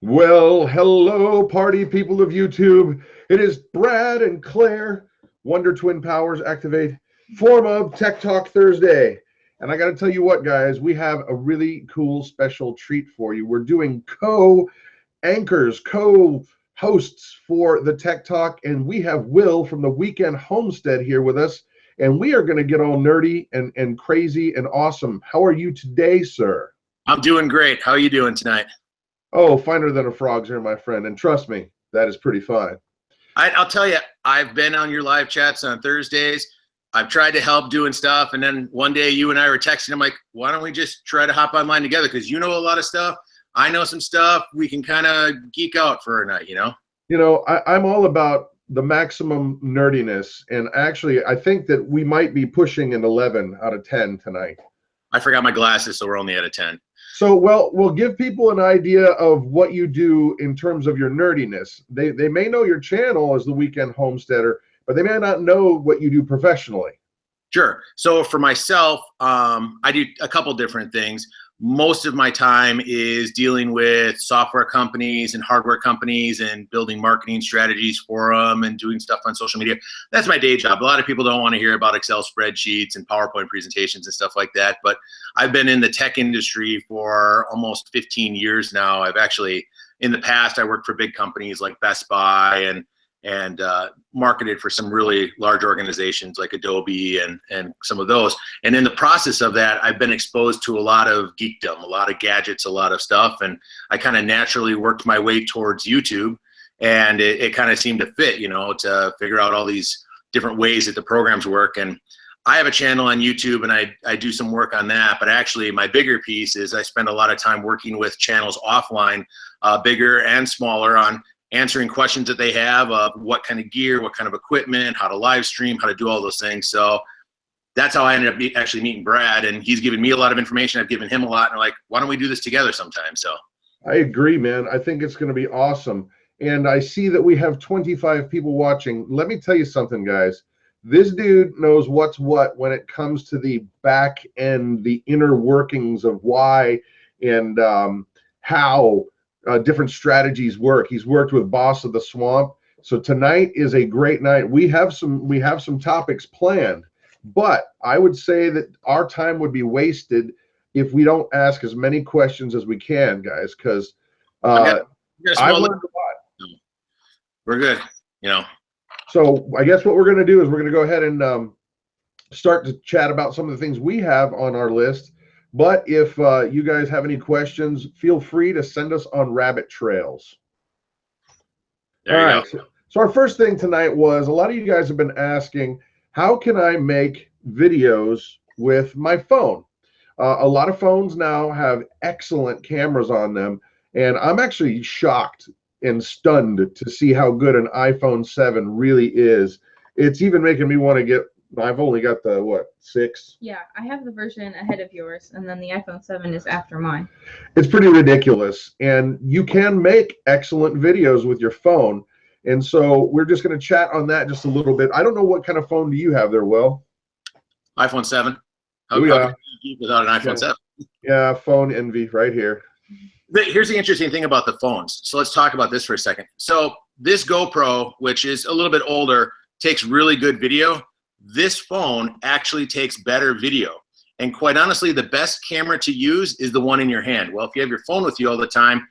Well, hello, party people of YouTube. It is Brad and Claire. Wonder Twin Powers activate. Form of Tech Talk Thursday. And I got to tell you what, guys, we have a really cool special treat for you. We're doing co-anchors, co-hosts for the Tech Talk. And we have Will from the Weekend Homestead here with us. And we are going to get all nerdy and crazy and awesome. How are you today, sir? I'm doing great. How are you doing tonight? Oh, finer than a frog's here, my friend. And trust me, that is pretty fine. I'll tell you, I've been on your live chats on Thursdays. I've tried to help doing stuff. And then one day you and I were texting. I'm like, why don't we just try to hop online together? Because you know a lot of stuff. I know some stuff. We can kind of geek out for a night, you know? You know, I'm all about the maximum nerdiness. And actually, I think that we might be pushing an 11 out of 10 tonight. I forgot my glasses, so we're only at a 10. So, well, we'll give people an idea of what you do in terms of your nerdiness. They may know your channel as the Weekend Homesteader, but they may not know what you do professionally. Sure. So for myself, I do a couple different things. Most of my time is dealing with software companies and hardware companies and building marketing strategies for them and doing stuff on social media. That's my day job. A lot of people don't want to hear about Excel spreadsheets and PowerPoint presentations and stuff like that. But I've been in the tech industry for almost 15 years now. I've actually, in the past, I worked for big companies like Best Buy and marketed for some really large organizations like Adobe and some of those. And in the process of that, I've been exposed to a lot of geekdom, a lot of gadgets, a lot of stuff. And I kind of naturally worked my way towards YouTube. And it kind of seemed to fit, you know, to figure out all these different ways that the programs work. And I have a channel on YouTube and I do some work on that. But actually, my bigger piece is I spend a lot of time working with channels offline, bigger and smaller, on answering questions that they have of what kind of gear, what kind of equipment, how to live stream, how to do all those things. So that's how I ended up actually meeting Brad, and he's given me a lot of information. I've given him a lot, and we're like, why don't we do this together sometime? So I agree, man. I think it's going to be awesome. And I see that we have 25 people watching. Let me tell you something, guys. This dude knows what's what when it comes to the back end, the inner workings of why and how different strategies work. He's worked with Boss of the Swamp. So tonight is a great night. We have some topics planned, but I would say that our time would be wasted if we don't ask as many questions as we can, guys, because I've learned a lot. We're good, you know. So I guess what we're going to do is we're going to go ahead and start to chat about some of the things we have on our list. But if you guys have any questions, feel free to send us on rabbit trails. There you go. So our first thing tonight was, a lot of you guys have been asking, how can I make videos with my phone? A lot of phones now have excellent cameras on them, and I'm actually shocked and stunned to see how good an iPhone 7 really is. It's even making me want to get, I've only got the, what, 6? Yeah, I have the version ahead of yours, and then the iPhone 7 is after mine. It's pretty ridiculous, and you can make excellent videos with your phone. And so we're just going to chat on that just a little bit. I don't know, what kind of phone do you have there, Will? iPhone 7. How without an iPhone 7? Yeah, phone envy right here. Here's the interesting thing about the phones. So let's talk about this for a second. So this GoPro, which is a little bit older, takes really good video. This phone actually takes better video. And quite honestly, the best camera to use is the one in your hand. Well, if you have your phone with you all the time,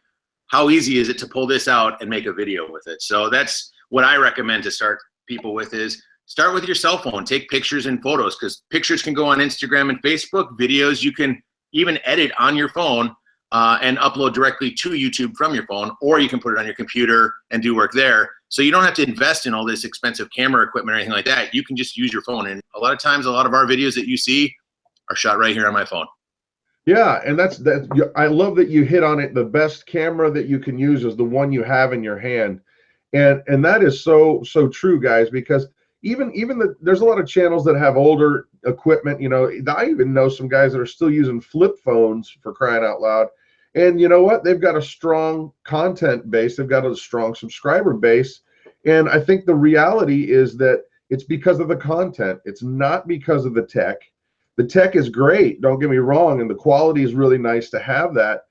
how easy is it to pull this out and make a video with it? So that's what I recommend to start people with, is start with your cell phone. Take pictures and photos, because pictures can go on Instagram and Facebook. Videos you can even edit on your phone and upload directly to YouTube from your phone, or you can put it on your computer and do work there. So you don't have to invest in all this expensive camera equipment or anything like that. You can just use your phone. And a lot of times, a lot of our videos that you see are shot right here on my phone. Yeah, and that's I love that you hit on it. The best camera that you can use is the one you have in your hand. And that is so true, guys, because even there's a lot of channels that have older equipment. You know, I even know some guys that are still using flip phones, for crying out loud. And you know what? They've got a strong content base. They've got a strong subscriber base. And I think the reality is that it's because of the content. It's not because of the tech. The tech is great, don't get me wrong, and the quality is really nice to have that.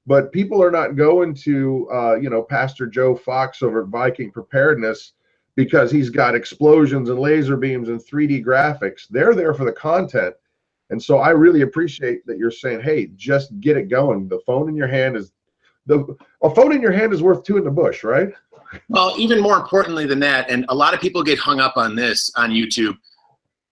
but people are not going to, you know, Pastor Joe Fox over at Viking Preparedness because he's got explosions and laser beams and 3D graphics. They're there for the content. And so I really appreciate that you're saying, hey, just get it going. The phone in your hand is a phone in your hand is worth two in the bush, right? Well, even more importantly than that, and a lot of people get hung up on this on YouTube.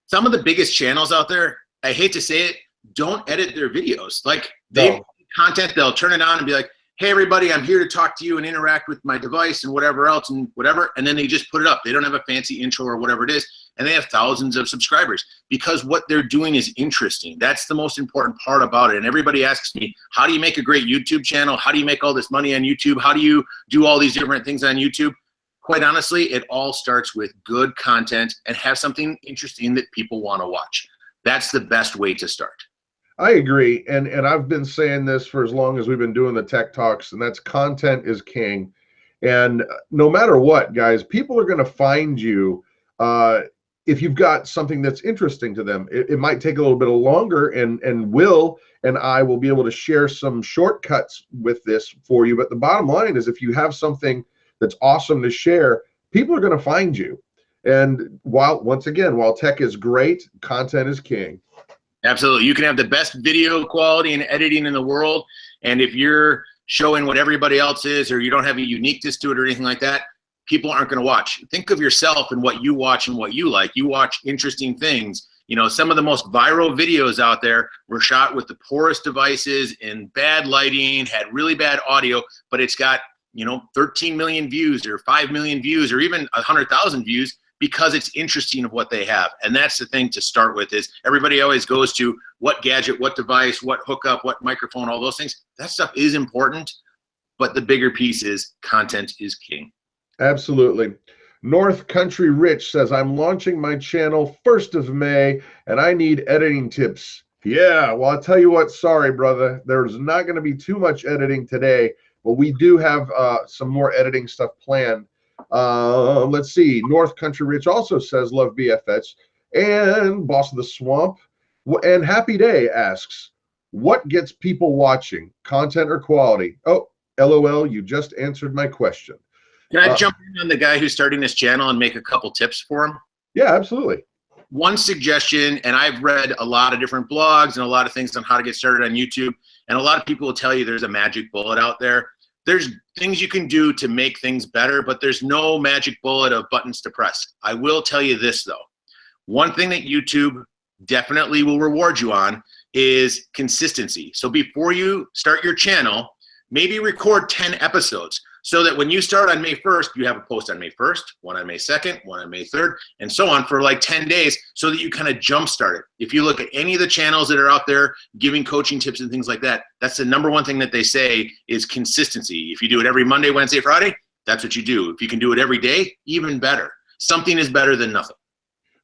Some of the biggest channels out there, I hate to say it, don't edit their videos. Like they content, they'll turn it on and be like, hey everybody, I'm here to talk to you and interact with my device and whatever else and whatever. And then they just put it up. They don't have a fancy intro or whatever it is. And they have thousands of subscribers because what they're doing is interesting. That's the most important part about it. And everybody asks me, how do you make a great YouTube channel? How do you make all this money on YouTube? How do you do all these different things on YouTube? Quite honestly, it all starts with good content and have something interesting that people want to watch. That's the best way to start. I agree. And I've been saying this for as long as we've been doing the tech talks, and that's content is king. And no matter what, guys, people are going to find you if you've got something that's interesting to them. It might take a little bit longer, and Will and I will be able to share some shortcuts with this for you. But the bottom line is if you have something that's awesome to share, people are going to find you. And once again, while tech is great, content is king. Absolutely. You can have the best video quality and editing in the world, and if you're showing what everybody else is, or you don't have a uniqueness to it or anything like that, people aren't going to watch. Think of yourself and what you watch and what you like. You watch interesting things. You know, some of the most viral videos out there were shot with the poorest devices in bad lighting, had really bad audio, but it's got, you know, 13 million views or 5 million views or even 100,000 views because it's interesting of what they have. And that's the thing to start with is everybody always goes to what gadget, what device, what hookup, what microphone, all those things. That stuff is important, but the bigger piece is content is king. Absolutely. North Country Rich says, I'm launching my channel 1st of May and I need editing tips. Yeah, well, I'll tell you what, sorry, brother. There's not going to be too much editing today, but we do have some more editing stuff planned. Let's see. North Country Rich also says, love BFH. And Boss of the Swamp and Happy Day asks, what gets people watching, content or quality? Oh, LOL, you just answered my question. Can I jump in on the guy who's starting this channel and make a couple tips for him? Yeah, absolutely. One suggestion, and I've read a lot of different blogs and a lot of things on how to get started on YouTube, and a lot of people will tell you there's a magic bullet out there. There's things you can do to make things better, but there's no magic bullet of buttons to press. I will tell you this, though. One thing that YouTube definitely will reward you on is consistency. So before you start your channel, maybe record 10 episodes so that when you start on May 1st, you have a post on May 1st, one on May 2nd, one on May 3rd, and so on for like 10 days so that you kind of jumpstart it. If you look at any of the channels that are out there giving coaching tips and things like that, that's the #1 thing that they say is consistency. If you do it every Monday, Wednesday, Friday, that's what you do. If you can do it every day, even better. Something is better than nothing.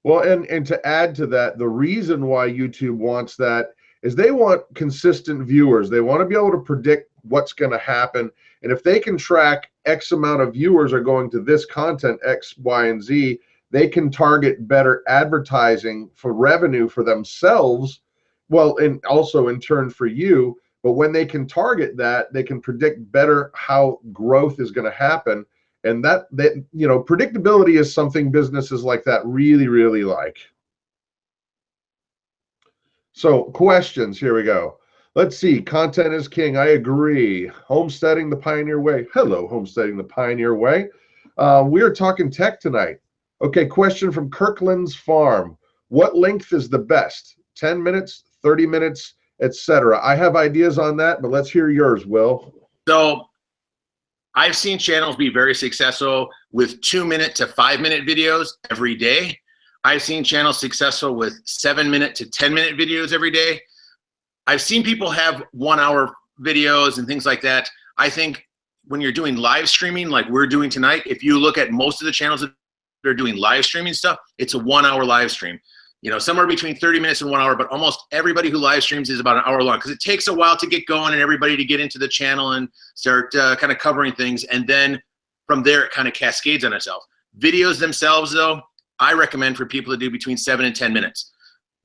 Well, and to add to that, the reason why YouTube wants that is they want consistent viewers. They want to be able to predict what's going to happen. And if they can track X amount of viewers are going to this content, X, Y, and Z, they can target better advertising for revenue for themselves. Well, and also in turn for you. But when they can target that, they can predict better how growth is going to happen. And that you know, predictability is something businesses like that really, really like. So questions, here we go. Let's see, content is king. I agree. Homesteading the Pioneer Way. Hello, Homesteading the Pioneer Way. We are talking tech tonight. Okay, question from Kirkland's Farm. What length is the best? 10 minutes, 30 minutes, etc. I have ideas on that, but let's hear yours, Will. So I've seen channels be very successful with 2-minute to 5-minute videos every day. I've seen channels successful with 7-minute to 10-minute videos every day. I've seen people have 1-hour videos and things like that. I think when you're doing live streaming like we're doing tonight, if you look at most of the channels that are doing live streaming stuff, it's a 1-hour live stream. You know, somewhere between 30 minutes and 1 hour, but almost everybody who live streams is about an hour long because it takes a while to get going and everybody to get into the channel and start kind of covering things. And then from there, it kind of cascades on itself. Videos themselves, though, I recommend for people to do between 7 and 10 minutes.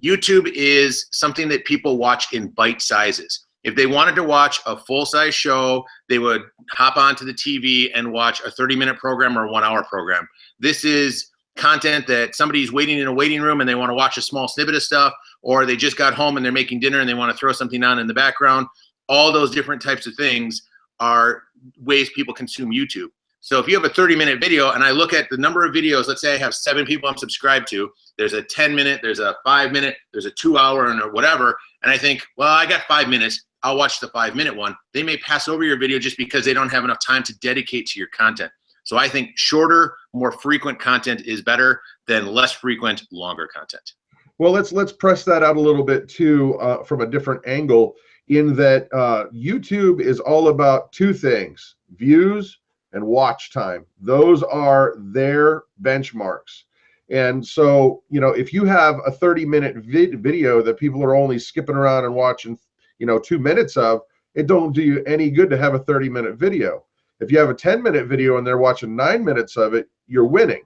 YouTube is something that people watch in bite sizes. If they wanted to watch a full-size show, they would hop onto the TV and watch a 30-minute program or a 1-hour program. This is content that somebody's waiting in a waiting room and they want to watch a small snippet of stuff, or they just got home and they're making dinner and they want to throw something on in the background. All those different types of things are ways people consume YouTube. So if you have a 30-minute video and I look at the number of videos, let's say I have 7 people I'm subscribed to, there's a 10-minute, there's a 5-minute, there's a 2-hour and or whatever, and I think, well, I got 5 minutes, I'll watch the 5-minute one. They may pass over your video just because they don't have enough time to dedicate to your content. So I think shorter, more frequent content is better than less frequent, longer content. Well, let's press that out a little bit too, from a different angle, in that YouTube is all about 2 things: views and watch time. Those are their benchmarks. And so, you know, if you have a 30-minute video that people are only skipping around and watching, you know, 2 minutes of, it don't do you any good to have a 30-minute video. If you have a 10-minute video and they're watching 9 minutes of it, you're winning.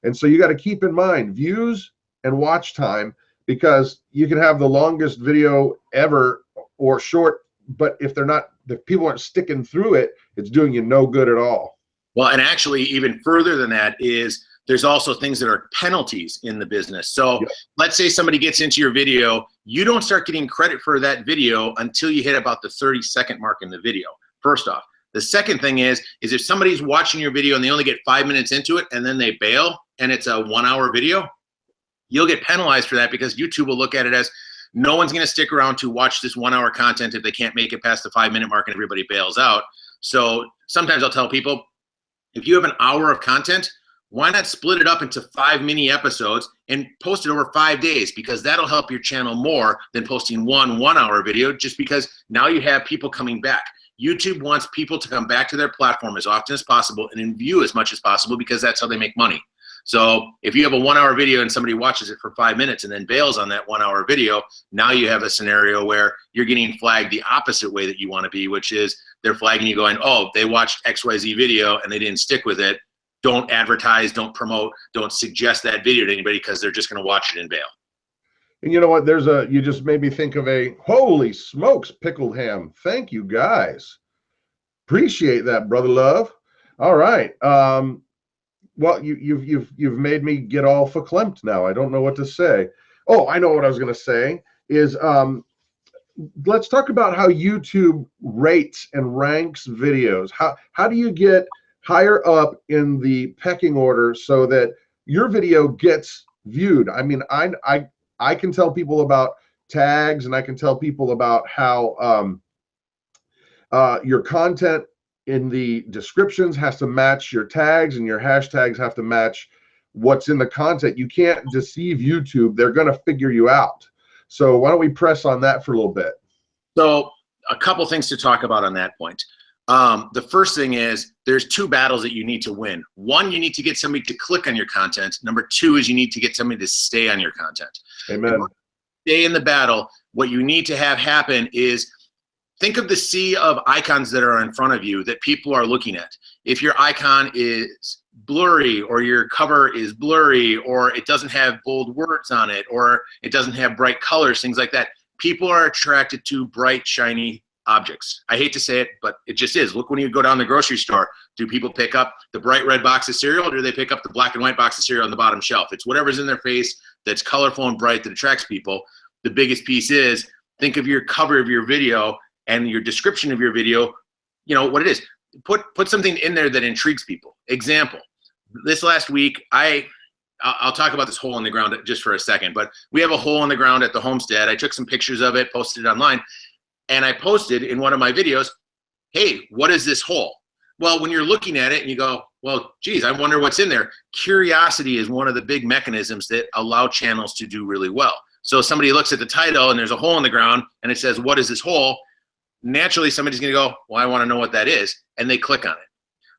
And so you got to keep in mind views and watch time, because you can have the longest video ever or short, but if people aren't sticking through it, it's doing you no good at all. Well, and actually even further than that is there's also things that are penalties in the business. So let's say somebody gets into your video, you don't start getting credit for that video until you hit about the 30-second mark in the video, first off. The second thing is if somebody's watching your video and they only get 5 minutes into it and then they bail and it's a 1-hour video, you'll get penalized for that, because YouTube will look at it as no one's going to stick around to watch this 1-hour content if they can't make it past the 5-minute mark and everybody bails out. So sometimes I'll tell people, if you have an hour of content, why not split it up into 5 mini episodes and post it over 5 days, because that'll help your channel more than posting one 1-hour video, just because now you have people coming back. YouTube wants people to come back to their platform as often as possible and in view as much as possible, because that's how they make money. So if you have a 1-hour video and somebody watches it for 5 minutes and then bails on that 1-hour video, now you have a scenario where you're getting flagged the opposite way that you want to be, which is they're flagging you going, oh, they watched XYZ video and they didn't stick with it. Don't advertise, don't promote, don't suggest that video to anybody, because they're just going to watch it and bail. And you know what? You just made me think of a, holy smokes, pickled ham. Thank you guys. Appreciate that, brother love. All right. Well, you've made me get all verklempt now. I don't know what to say. Oh, I know what I was going to say is, let's talk about how YouTube rates and ranks videos. How do you get higher up in the pecking order so that your video gets viewed? I mean, I can tell people about tags, and I can tell people about how your content in the descriptions has to match your tags, and your hashtags have to match what's in the content. You can't deceive YouTube. They're going to figure you out. So why don't we press on that for a little bit? So a couple things to talk about on that point. The first thing is there's 2 battles that you need to win. One, you need to get somebody to click on your content. Number 2 is you need to get somebody to stay on your content. Amen. Stay in the battle. What you need to have happen is think of the sea of icons that are in front of you that people are looking at. If your icon is blurry, or your cover is blurry, or it doesn't have bold words on it, or it doesn't have bright colors, things like that, people are attracted to bright, shiny objects. I hate to say it, but it just is. Look, when you go down the grocery store, do people pick up the bright red box of cereal, or do they pick up the black and white box of cereal on the bottom shelf? It's whatever's in their face that's colorful and bright that attracts people. The biggest piece is, think of your cover of your video and your description of your video, you know, what it is. Put something in there that intrigues people. Example, this last week, I'll talk about this hole in the ground just for a second, but we have a hole in the ground at the homestead. I took some pictures of it, posted it online, and I posted in one of my videos, hey, what is this hole? Well, when you're looking at it and you go, well, geez, I wonder what's in there. Curiosity is one of the big mechanisms that allow channels to do really well. So somebody looks at the title and there's a hole in the ground and it says, what is this hole? Naturally, somebody's going to go, well, I want to know what that is. And they click on it.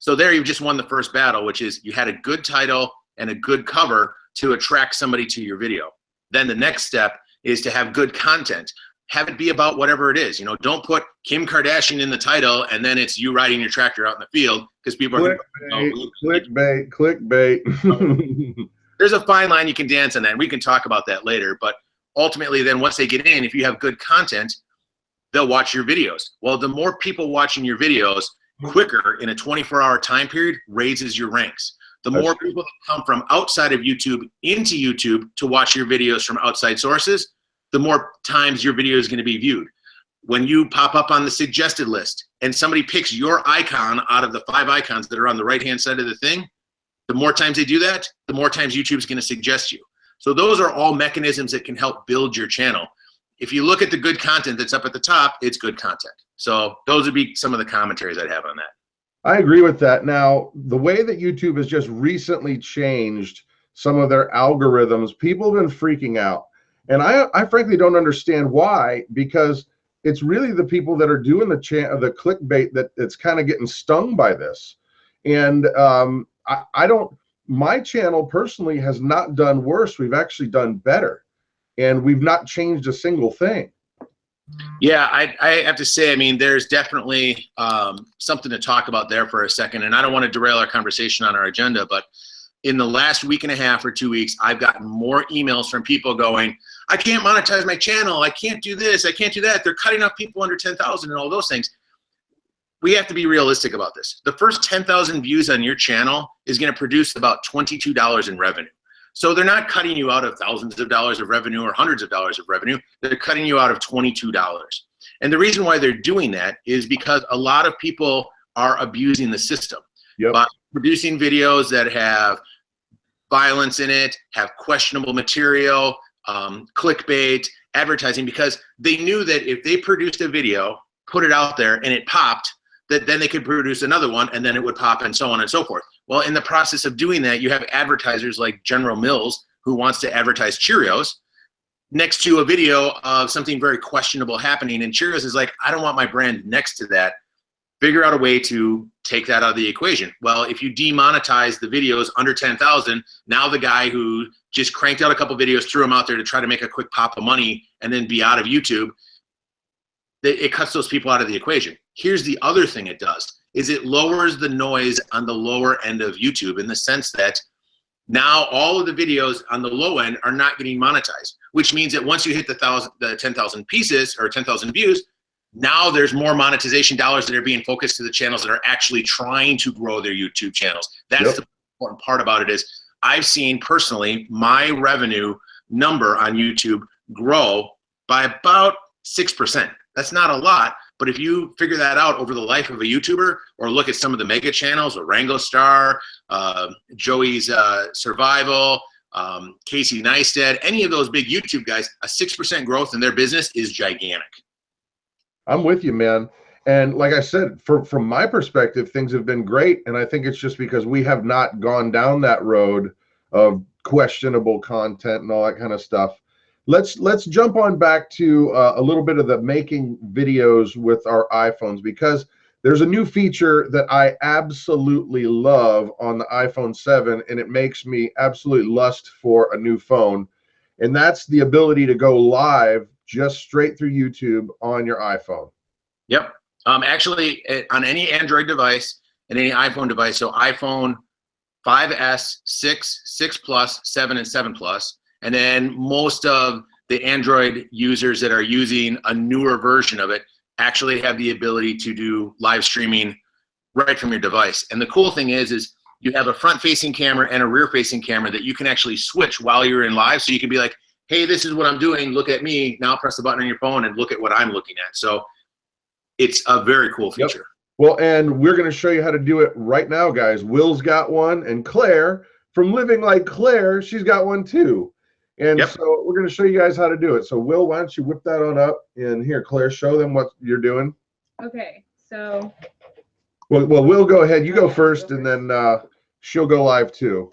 So there you've just won the first battle, which is you had a good title and a good cover to attract somebody to your video. Then the next step is to have good content. Have it be about whatever it is. You know, don't put Kim Kardashian in the title and then it's you riding your tractor out in the field, because people are clickbait. There's a fine line you can dance on that, and we can talk about that later. But ultimately, then once they get in, if you have good content, they'll watch your videos. Well, the more people watching your videos quicker in a 24-hour time period raises your ranks. The more people that come from outside of YouTube into YouTube to watch your videos from outside sources, the more times your video is going to be viewed. When you pop up on the suggested list and somebody picks your icon out of the 5 icons that are on the right-hand side of the thing, the more times they do that, the more times YouTube is going to suggest you. So those are all mechanisms that can help build your channel. If you look at the good content that's up at the top, it's good content. So those would be some of the commentaries I'd have on that. I agree with that. Now, the way that YouTube has just recently changed some of their algorithms, people have been freaking out. And I frankly don't understand why, because it's really the people that are doing the clickbait that's kind of getting stung by this. And my channel personally has not done worse. We've actually done better. And we've not changed a single thing. Yeah, I have to say, I mean, there's definitely something to talk about there for a second. And I don't want to derail our conversation on our agenda, but in the last week and a half or 2 weeks, I've gotten more emails from people going, I can't monetize my channel. I can't do this. I can't do that. They're cutting off people under 10,000 and all those things. We have to be realistic about this. The first 10,000 views on your channel is going to produce about $22 in revenue. So they're not cutting you out of thousands of dollars of revenue or hundreds of dollars of revenue. They're cutting you out of $22. And the reason why they're doing that is because a lot of people are abusing the system. Yep. By producing videos that have violence in it, have questionable material, clickbait, advertising, because they knew that if they produced a video, put it out there, and it popped, that then they could produce another one, and then it would pop, and so on and so forth. Well, in the process of doing that, you have advertisers like General Mills, who wants to advertise Cheerios, next to a video of something very questionable happening, and Cheerios is like, I don't want my brand next to that. Figure out a way to take that out of the equation. Well, if you demonetize the videos under 10,000, now the guy who just cranked out a couple videos, threw them out there to try to make a quick pop of money and then be out of YouTube, it cuts those people out of the equation. Here's the other thing it does, is it lowers the noise on the lower end of YouTube in the sense that now all of the videos on the low end are not getting monetized, which means that once you hit the 10,000 pieces or 10,000 views, now there's more monetization dollars that are being focused to the channels that are actually trying to grow their YouTube channels. That's the important part about it is I've seen personally my revenue number on YouTube grow by about 6%. That's not a lot, but if you figure that out over the life of a YouTuber or look at some of the mega channels, Rango Star, Joey's Survival, Casey Neistat, any of those big YouTube guys, a 6% growth in their business is gigantic. I'm with you, man. And like I said, from my perspective, things have been great. And I think it's just because we have not gone down that road of questionable content and all that kind of stuff. Let's jump on back to a little bit of the making videos with our iPhones, because there's a new feature that I absolutely love on the iPhone 7, and it makes me absolutely lust for a new phone. And that's the ability to go live just straight through YouTube on your iPhone. Yep. Actually, on any Android device and any iPhone device, so iPhone 5S, 6, 6 Plus, 7, and 7 Plus, and then most of the Android users that are using a newer version of it actually have the ability to do live streaming right from your device. And the cool thing is you have a front-facing camera and a rear-facing camera that you can actually switch while you're in live, so you can be like, hey, this is what I'm doing, look at me, now press the button on your phone and look at what I'm looking at. So it's a very cool feature. Yep. Well, and we're going to show you how to do it right now, guys. Will's got one, and Claire, from Living Like Claire, she's got one too. And so we're going to show you guys how to do it. So Will, why don't you whip that on up? And here, Claire, show them what you're doing. Okay, so. Well, Will, go ahead. You go first, and then she'll go live too.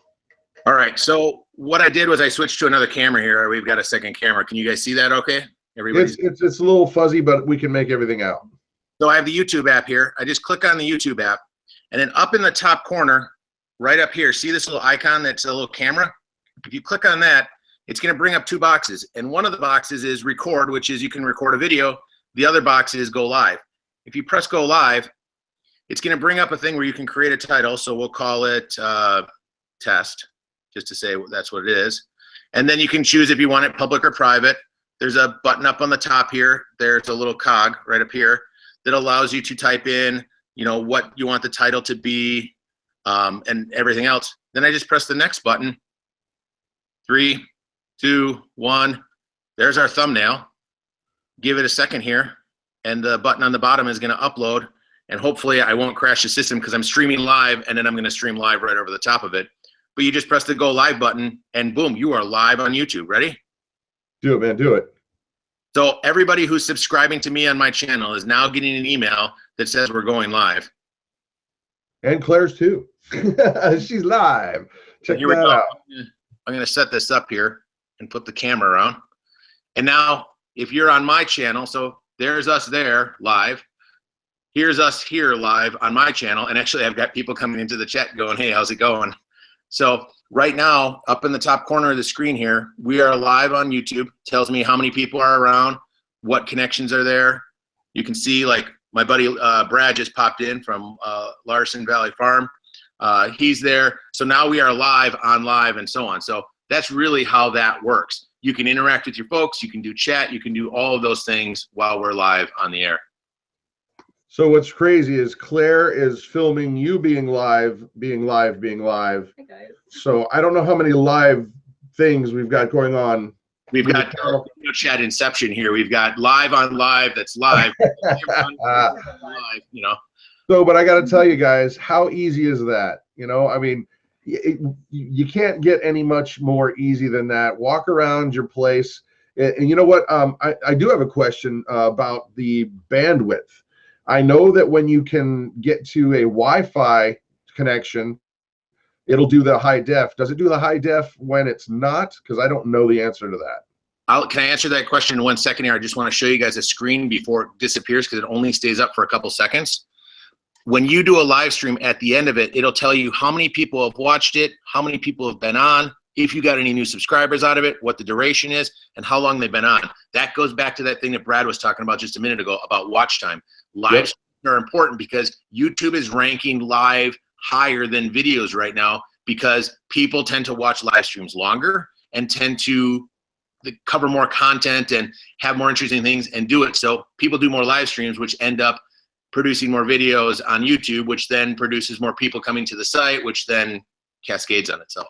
All right, so what I did was I switched to another camera here. We've got a second camera. Can you guys see that okay? It's a little fuzzy, but we can make everything out. So I have the YouTube app here. I just click on the YouTube app, and then up in the top corner, right up here, see this little icon that's a little camera? If you click on that, it's going to bring up two boxes, and one of the boxes is record, which is you can record a video. The other box is go live. If you press go live, it's going to bring up a thing where you can create a title, so we'll call it test, just to say that's what it is. And then you can choose if you want it public or private. there's a button up on the top here. There's a little cog right up here that allows you to type in, you know, what you want the title to be, and everything else. Then I just press the next button. 3, 2, 1. There's our thumbnail. Give it a second here, and the button on the bottom is going to upload. And hopefully I won't crash the system because I'm streaming live, and then I'm going to stream live right over the top of it. But you just press the go live button, and boom, you are live on YouTube. Ready? Do it, man. Do it. So everybody who's subscribing to me on my channel is now getting an email that says we're going live. And Claire's too. She's live. Check Here we that go. out. I'm going to set this up here and flip the camera around. And now if you're on my channel, so there's us there live. Here's us here live on my channel. And actually I've got people coming into the chat going, hey, how's it going? So right now, up in the top corner of the screen here, we are live on YouTube. Tells me how many people are around, what connections are there. You can see, like, my buddy Brad just popped in from Larson Valley Farm. He's there. So now we are live on live and so on. So that's really how that works. You can interact with your folks. You can do chat. You can do all of those things while we're live on the air. So what's crazy is Claire is filming you being live. Hey guys. So I don't know how many live things we've got going on. We've got video chat inception here. We've got live on live that's live. Live, you know. So, but I got to tell you guys, how easy is that? You know, I mean, you can't get any much more easy than that. Walk around your place. And you know what? I do have a question about the bandwidth. I know that when you can get to a Wi-Fi connection, it'll do the high def. Does it do the high def when it's not? Because I don't know the answer to that. Can I answer that question in 1 second here? I just want to show you guys a screen before it disappears because it only stays up for a couple seconds. When you do a live stream, at the end of it, it'll tell you how many people have watched it, how many people have been on, if you got any new subscribers out of it, what the duration is, and how long they've been on. That goes back to that thing that Brad was talking about just a minute ago about watch time. Live streams are important because YouTube is ranking live higher than videos right now because people tend to watch live streams longer and tend to cover more content and have more interesting things and do it. So people do more live streams, which end up producing more videos on YouTube, which then produces more people coming to the site, which then cascades on itself.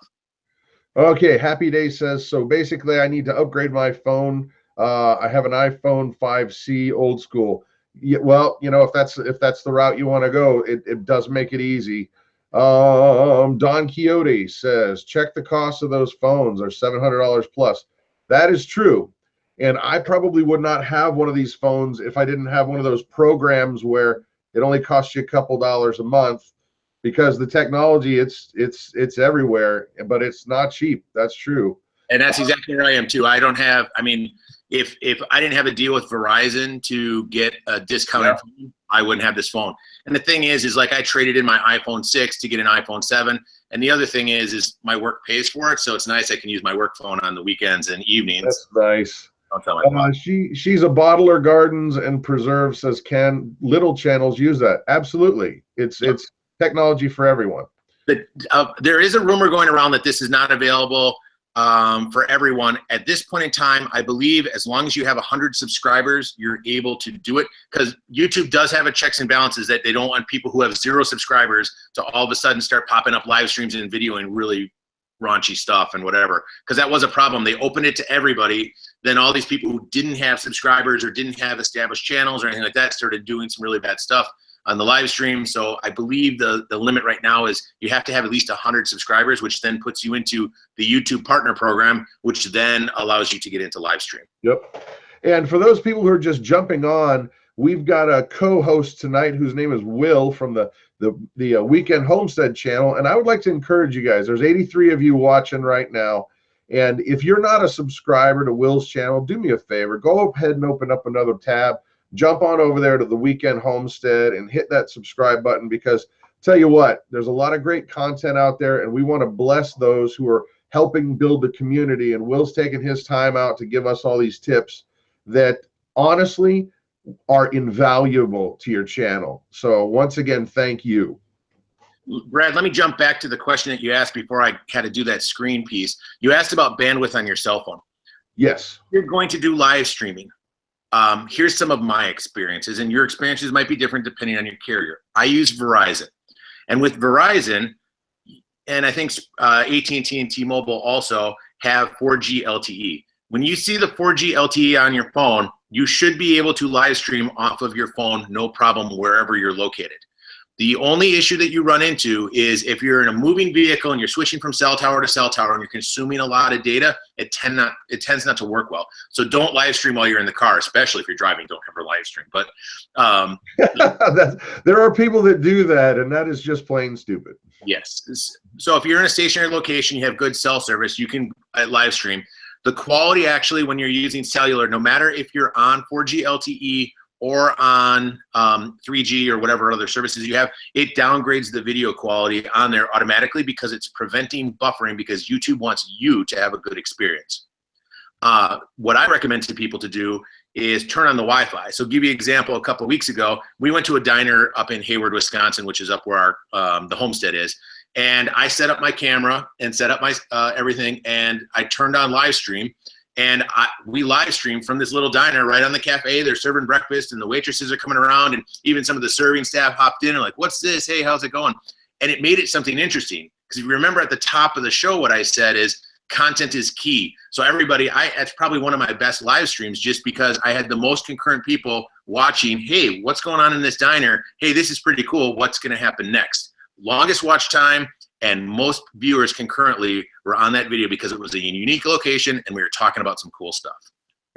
Okay, Happy Day says, so basically I need to upgrade my phone. I have an iPhone 5C old school. Yeah, well, you know, if that's the route you want to go, it does make it easy. Don Quixote says, check the cost of those phones. They're $700 plus. That is true. And I probably would not have one of these phones if I didn't have one of those programs where it only costs you a couple dollars a month, because the technology, it's everywhere, but it's not cheap. That's true. And that's exactly where I am too. I don't have, I mean, if I didn't have a deal with Verizon to get a discounted phone, I wouldn't have this phone. And the thing is like I traded in my iPhone 6 to get an iPhone 7. And the other thing is my work pays for it. So it's nice I can use my work phone on the weekends and evenings. That's nice. Don't tell my mom. She's a bottler, gardens and preserves, says, can little channels use that? Absolutely. It's technology for everyone. But there is a rumor going around that this is not available for everyone. At this point in time, I believe as long as you have 100 subscribers, you're able to do it, because YouTube does have a checks and balances that they don't want people who have 0 subscribers to all of a sudden start popping up live streams and video and really raunchy stuff and whatever, because that was a problem. They opened it to everybody. Then all these people who didn't have subscribers or didn't have established channels or anything like that started doing some really bad stuff on the live stream. So I believe the limit right now is you have to have at least 100 subscribers, which then puts you into the YouTube partner program, which then allows you to get into live stream. Yep. And for those people who are just jumping on, we've got a co-host tonight whose name is Will from the Weekend Homestead channel. And I would like to encourage you guys, there's 83 of you watching right now. And if you're not a subscriber to Will's channel, do me a favor, go ahead and open up another tab, jump on over there to the Weekend Homestead and hit that subscribe button, because tell you what, there's a lot of great content out there, and we want to bless those who are helping build the community. And Will's taking his time out to give us all these tips that honestly are invaluable to your channel. So once again, thank you. Brad, let me jump back to the question that you asked before I had to do that screen piece. You asked about bandwidth on your cell phone. Yes. You're going to do live streaming. Here's some of my experiences, and your experiences might be different depending on your carrier. I use Verizon, and with Verizon, and I think AT&T and T-Mobile also have 4G LTE. When you see the 4G LTE on your phone, you should be able to live stream off of your phone, no problem, wherever you're located. The only issue that you run into is if you're in a moving vehicle and you're switching from cell tower to cell tower and you're consuming a lot of data, it tends not to work well. So don't live stream while you're in the car, especially if you're driving. Don't ever live stream. But there are people that do that, and that is just plain stupid. Yes. So if you're in a stationary location, you have good cell service, you can live stream. The quality actually when you're using cellular, no matter if you're on 4G LTE or on 3G or whatever other services you have, it downgrades the video quality on there automatically because it's preventing buffering because YouTube wants you to have a good experience. What I recommend to people to do is turn on the Wi-Fi. So give you an example, a couple of weeks ago, we went to a diner up in Hayward, Wisconsin, which is up where our the homestead is. And I set up my camera and set up my everything, and I turned on live stream. And we live stream from this little diner right on the cafe. They're serving breakfast and the waitresses are coming around and even some of the serving staff hopped in and like, what's this? Hey, how's it going? And it made it something interesting. Because if you remember at the top of the show, what I said is content is key. So everybody, it's probably one of my best live streams just because I had the most concurrent people watching, hey, what's going on in this diner? Hey, this is pretty cool. What's going to happen next? Longest watch time. And most viewers concurrently were on that video because it was a unique location and we were talking about some cool stuff.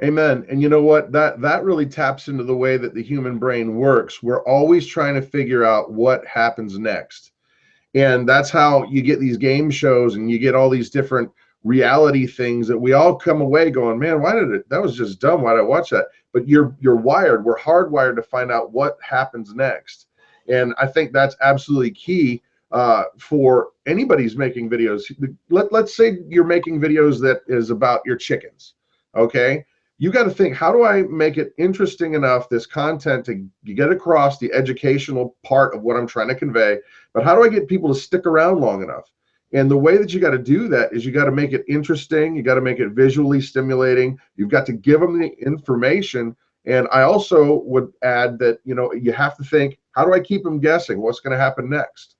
Amen. And you know what? That really taps into the way that the human brain works. We're always trying to figure out what happens next. And that's how you get these game shows and you get all these different reality things that we all come away going, man, that was just dumb. Why did I watch that? But we're hardwired to find out what happens next. And I think that's absolutely key. For anybody who's making videos, let's say you're making videos that is about your chickens, okay? You got to think, how do I make it interesting enough, this content, to get across the educational part of what I'm trying to convey, but how do I get people to stick around long enough? And the way that you got to do that is you got to make it interesting, you got to make it visually stimulating, you've got to give them the information. And I also would add that, you know, you have to think, how do I keep them guessing? What's going to happen next?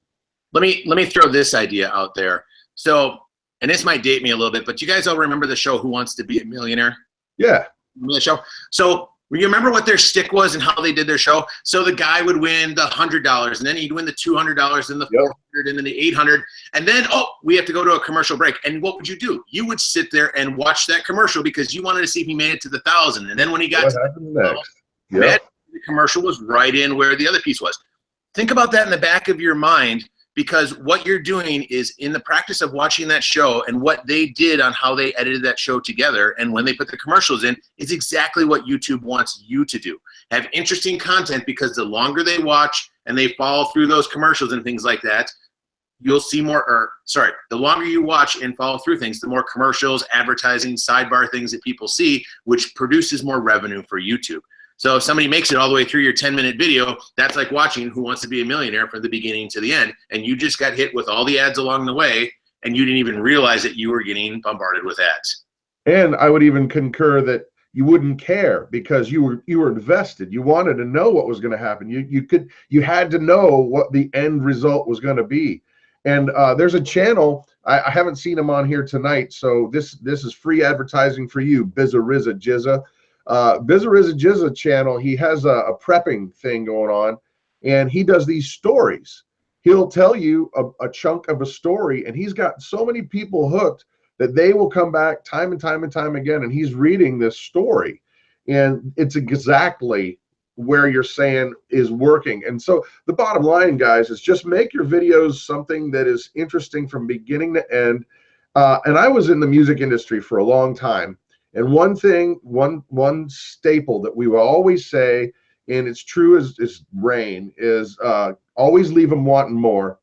Let me throw this idea out there. So, and this might date me a little bit, but you guys all remember the show Who Wants to Be a Millionaire? Yeah. The show. So you remember what their stick was and how they did their show? So the guy would win the $100, and then he'd win the $200, and the $400, and then the $800, and then we have to go to a commercial break. And what would you do? You would sit there and watch that commercial because you wanted to see if he made it to the 1,000. And then when he got to the commercial was right in where the other piece was. Think about that in the back of your mind. Because what you're doing is in the practice of watching that show and what they did on how they edited that show together and when they put the commercials in is exactly what YouTube wants you to do. Have interesting content because the longer they watch and they follow through those commercials and things like that, you'll see more, the longer you watch and follow through things, the more commercials, advertising, sidebar things that people see, which produces more revenue for YouTube. So if somebody makes it all the way through your 10-minute video, that's like watching Who Wants to Be a Millionaire from the beginning to the end, and you just got hit with all the ads along the way, and you didn't even realize that you were getting bombarded with ads. And I would even concur that you wouldn't care because you were invested. You wanted to know what was going to happen. You had to know what the end result was going to be. And there's a channel, I haven't seen him on here tonight, so this is free advertising for you, Bizarrizza Jizza. Bizarrizza Jizza channel, he has a prepping thing going on, and he does these stories. He'll tell you a chunk of a story, and he's got so many people hooked that they will come back time and time and time again, and he's reading this story, and it's exactly where you're saying is working. And so the bottom line, guys, is just make your videos something that is interesting from beginning to end. And I was in the music industry for a long time. And one thing, one staple that we will always say, and it's true as rain, is always leave them wanting more.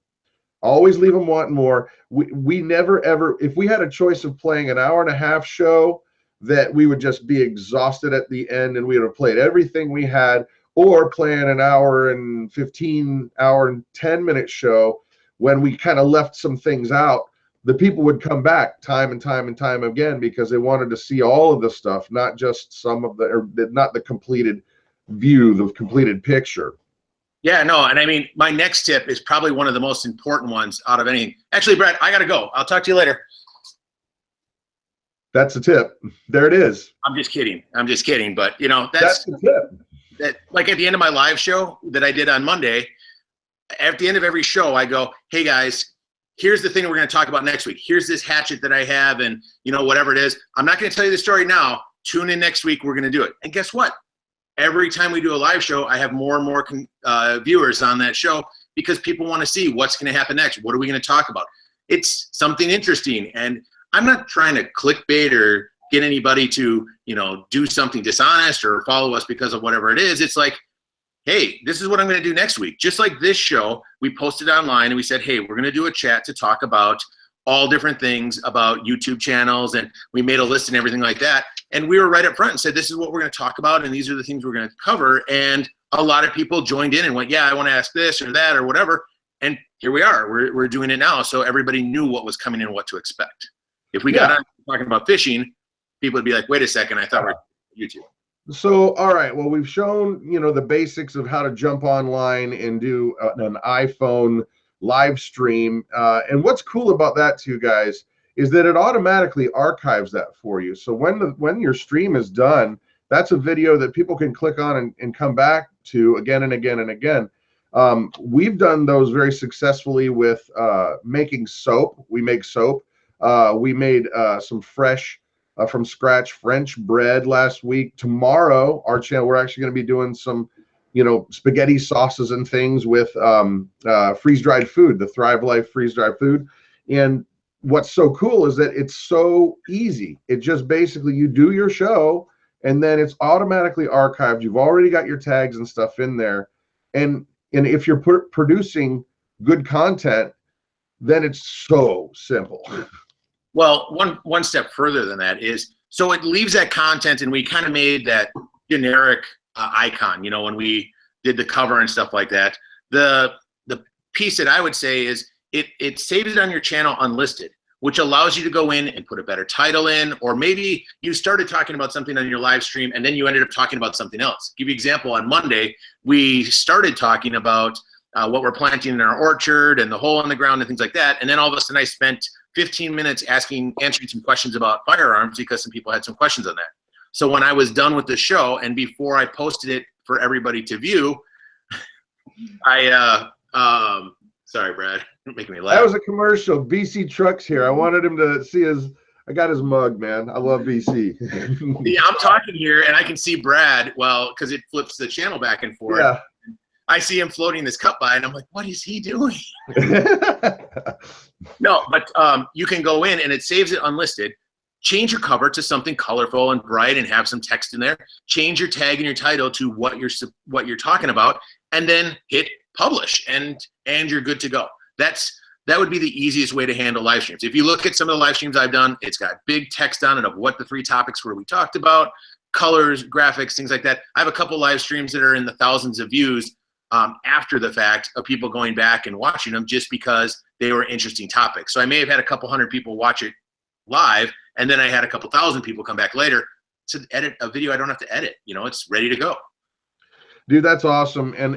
Always leave them wanting more. We never ever, if we had a choice of playing an 1.5-hour show, that we would just be exhausted at the end and we would have played everything we had, or playing an 1 and 15 hour and 10-minute show when we kind of left some things out. the people would come back time and time and time again because they wanted to see all of the stuff, not just some of the, or not the completed view, the completed picture. Yeah, no, and I mean, my next tip is probably one of the most important ones out of anything. Actually, Brad, I gotta go. I'll talk to you later. That's a tip. There it is. I'm just kidding. I'm just kidding. But you know, That's the tip. That, like at the end of my live show that I did on Monday, at the end of every show, I go, hey guys, here's the thing we're going to talk about next week. Here's this hatchet that I have, and you know, whatever it is. I'm not going to tell you the story now. Tune in next week. We're going to do it. And guess what? Every time we do a live show, I have more and more viewers on that show because people want to see what's going to happen next. What are we going to talk about? It's something interesting. And I'm not trying to clickbait or get anybody to, you know, do something dishonest or follow us because of whatever it is. It's like, hey, this is what I'm going to do next week. Just like this show, we posted online and we said, hey, we're going to do a chat to talk about all different things about YouTube channels, and we made a list and everything like that. And we were right up front and said, this is what we're going to talk about, and these are the things we're going to cover. And a lot of people joined in and went, yeah, I want to ask this or that or whatever. And here we are. We're doing it now. So everybody knew what was coming in, what to expect. If we got on talking about fishing, people would be like, wait a second, I thought we were YouTube. So, all right, well, we've shown, you know, the basics of how to jump online and do an iPhone live stream. And what's cool about that too, guys, is that it automatically archives that for you. So when your stream is done, that's a video that people can click on and come back to again and again and again. We've done those very successfully with making soap. We make soap. We made some fresh from scratch French bread last week. Tomorrow, our channel, we're actually going to be doing some, you know, spaghetti sauces and things with freeze-dried food, the Thrive Life freeze-dried food. And what's so cool is that it's so easy. It just basically, you do your show and then it's automatically archived. You've already got your tags and stuff in there. And if you're producing good content, then it's so simple. Well, one step further than that is, so it leaves that content, and we kind of made that generic icon, you know, when we did the cover and stuff like that. The piece that I would say is it saves it on your channel unlisted, which allows you to go in and put a better title in, or maybe you started talking about something on your live stream and then you ended up talking about something else. Give you an example, on Monday, we started talking about what we're planting in our orchard and the hole in the ground and things like that. And then all of a sudden I spent 15 minutes answering some questions about firearms because some people had some questions on that. So when I was done with the show and before I posted it for everybody to view, sorry, Brad, you're making me laugh. That was a commercial. BC Trucks here. I wanted him to see I got his mug, man. I love BC. Yeah, I'm talking here and I can see Brad, well, because it flips the channel back and forth. Yeah. I see him floating this cup by and I'm like, what is he doing? No, but you can go in and it saves it unlisted. Change your cover to something colorful and bright and have some text in there. Change your tag and your title to what you're talking about, and then hit publish, and you're good to go. That would be the easiest way to handle live streams. If you look at some of the live streams I've done, it's got big text on it of what the 3 topics were we talked about, colors, graphics, things like that. I have a couple live streams that are in the thousands of views after the fact of people going back and watching them just because they were interesting topics. So I may have had a couple hundred people watch it live, and then I had a couple thousand people come back later to edit a video I don't have to edit. You know, it's ready to go. Dude, that's awesome. And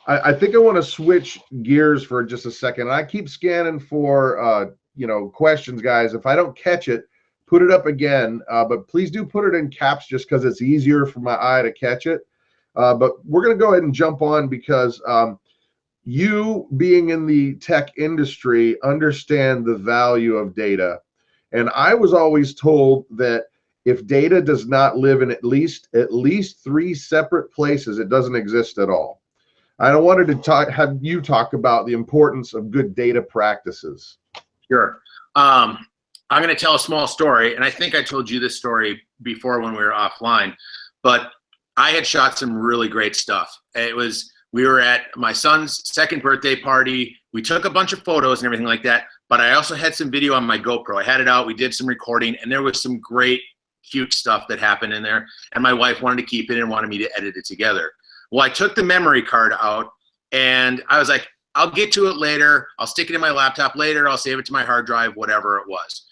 I think I want to switch gears for just a second. I keep scanning for you know, questions, guys. If I don't catch it, put it up again. But please do put it in caps just because it's easier for my eye to catch it. But we're going to go ahead and jump on because you, being in the tech industry, understand the value of data. And I was always told that if data does not live in at least 3 separate places, it doesn't exist at all. I wanted to have you talk about the importance of good data practices. Sure. I'm going to tell a small story, and I think I told you this story before when we were offline, but I had shot some really great stuff. We were at my son's 2nd birthday party. We took a bunch of photos and everything like that, but I also had some video on my GoPro. I had it out, we did some recording, and there was some great, cute stuff that happened in there, and my wife wanted to keep it and wanted me to edit it together. Well, I took the memory card out, and I was like, I'll get to it later. I'll stick it in my laptop later. I'll save it to my hard drive, whatever it was.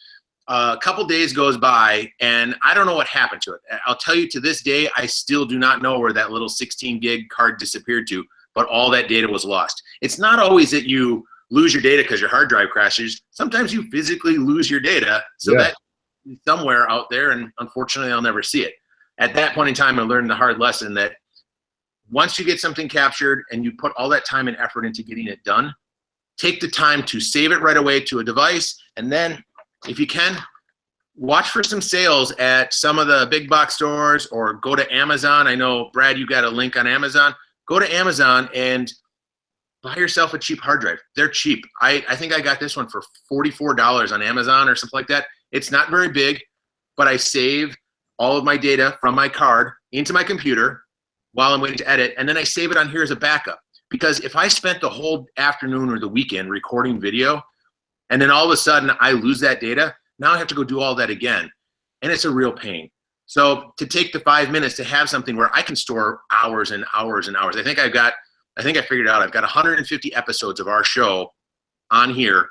A couple days goes by, and I don't know what happened to it. I'll tell you, to this day, I still do not know where that little 16 gig card disappeared to, but all that data was lost. It's not always that you lose your data because your hard drive crashes. Sometimes you physically lose your data, so that is somewhere out there, and unfortunately, I'll never see it. At that point in time, I learned the hard lesson that once you get something captured and you put all that time and effort into getting it done, take the time to save it right away to a device, and then, if you can, watch for some sales at some of the big box stores, or go to Amazon. I know, Brad, you got a link on Amazon. Go to Amazon and buy yourself a cheap hard drive. They're cheap. I think I got this one for $44 on Amazon or something like that. It's not very big, but I save all of my data from my card into my computer while I'm waiting to edit, and then I save it on here as a backup. Because if I spent the whole afternoon or the weekend recording video, and then all of a sudden I lose that data, now I have to go do all that again, and it's a real pain. So to take the 5 minutes to have something where I can store hours and hours and hours. I think I figured out I've got 150 episodes of our show on here,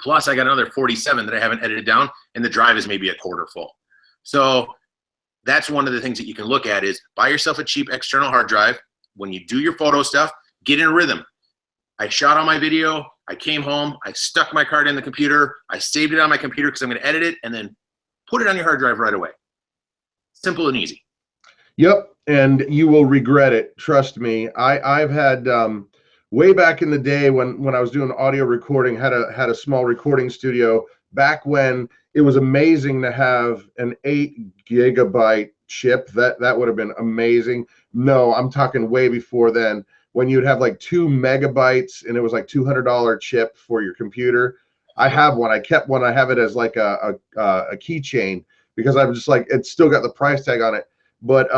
plus I got another 47 that I haven't edited down, and the drive is maybe a quarter full. So that's one of the things that you can look at is buy yourself a cheap external hard drive. When you do your photo stuff, get in a rhythm. I shot all my video, I came home, I stuck my card in the computer, I saved it on my computer because I'm going to edit it, and then put it on your hard drive right away. Simple and easy. Yep, and you will regret it. Trust me. I've had way back in the day when I was doing audio recording, had a small recording studio back when it was amazing to have an 8 gigabyte chip. That would have been amazing. No, I'm talking way before then, when you'd have like 2 megabytes and it was like $200 chip for your computer. I have one. I kept one. I have it as like a keychain because I'm just like, it's still got the price tag on it. But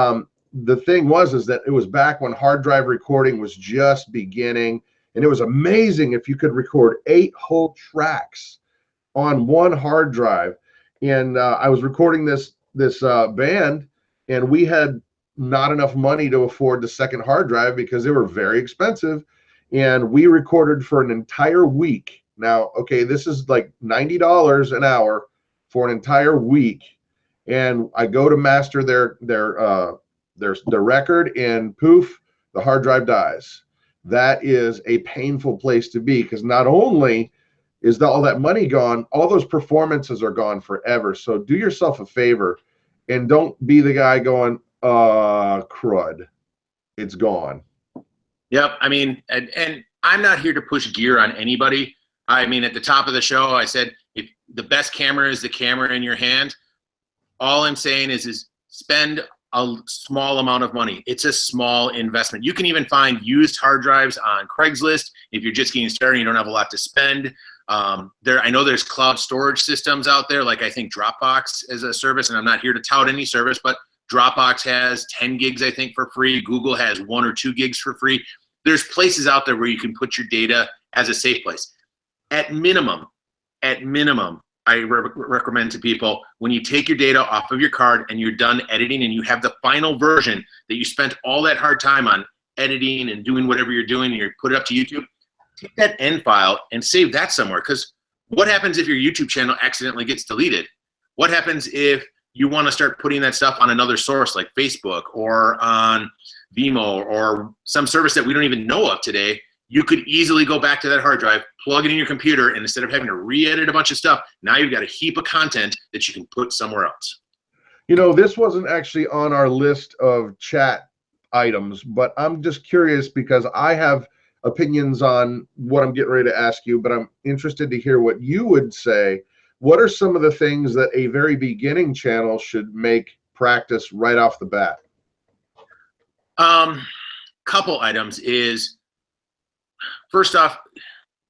the thing is that it was back when hard drive recording was just beginning, and it was amazing if you could record 8 whole tracks on one hard drive. And I was recording this band, and we had not enough money to afford the second hard drive because they were very expensive, and we recorded for an entire week. Now, okay, this is like $90 an hour for an entire week, and I go to master their record, and poof, the hard drive dies. That is a painful place to be, because not only is all that money gone, all those performances are gone forever. So do yourself a favor and don't be the guy going, crud, it's gone. Yep. I mean, and I'm not here to push gear on anybody. I mean, at the top of the show, I said, if the best camera is the camera in your hand, all I'm saying is spend a small amount of money. It's a small investment. You can even find used hard drives on Craigslist if you're just getting started and you don't have a lot to spend. I know there's cloud storage systems out there, like I think Dropbox is a service, and I'm not here to tout any service, but Dropbox has 10 gigs, I think, for free. Google has 1 or 2 gigs for free. There's places out there where you can put your data as a safe place. At minimum, I recommend to people, when you take your data off of your card and you're done editing and you have the final version that you spent all that hard time on editing and doing whatever you're doing, and you put it up to YouTube, take that end file and save that somewhere. Because what happens if your YouTube channel accidentally gets deleted? What happens if you want to start putting that stuff on another source like Facebook or on Vimeo or some service that we don't even know of today? You could easily go back to that hard drive, plug it in your computer, and instead of having to re-edit a bunch of stuff, now you've got a heap of content that you can put somewhere else. You know, this wasn't actually on our list of chat items, but I'm just curious because I have opinions on what I'm getting ready to ask you, but I'm interested to hear what you would say. What are some of the things that a very beginning channel should make practice right off the bat? Couple items is, first off,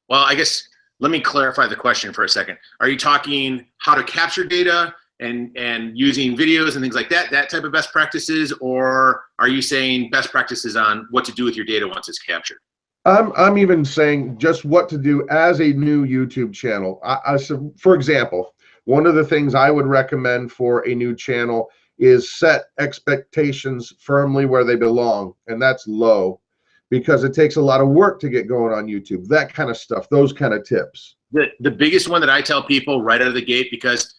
well, I guess let me clarify the question for a second. Are you talking how to capture data and using videos and things like that type of best practices, or are you saying best practices on what to do with your data once it's captured? I'm even saying just what to do as a new YouTube channel. So for example, one of the things I would recommend for a new channel is set expectations firmly where they belong, and that's low. because it takes a lot of work to get going on YouTube, that kind of stuff, those kind of tips. The biggest one that I tell people right out of the gate, because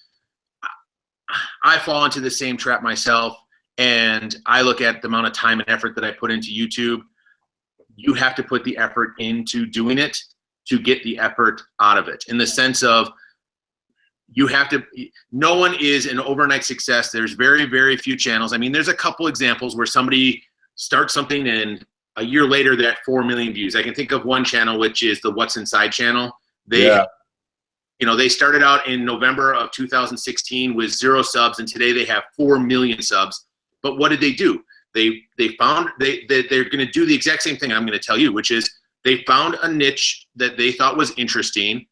I fall into the same trap myself, and I look at the amount of time and effort that I put into YouTube. You have to put the effort into doing it to get the effort out of it, in the sense of you have to, no one is an overnight success. There's very, very few channels. I mean, there's a couple examples where somebody starts something and a year later they're at 4 million views. I can think of one channel, which is the What's Inside channel. They, you know, they started out in November of 2016 with 0 subs, and today they have 4 million subs. But what did they do? They found they're going to do the exact same thing I'm going to tell you, which is they found a niche that they thought was interesting,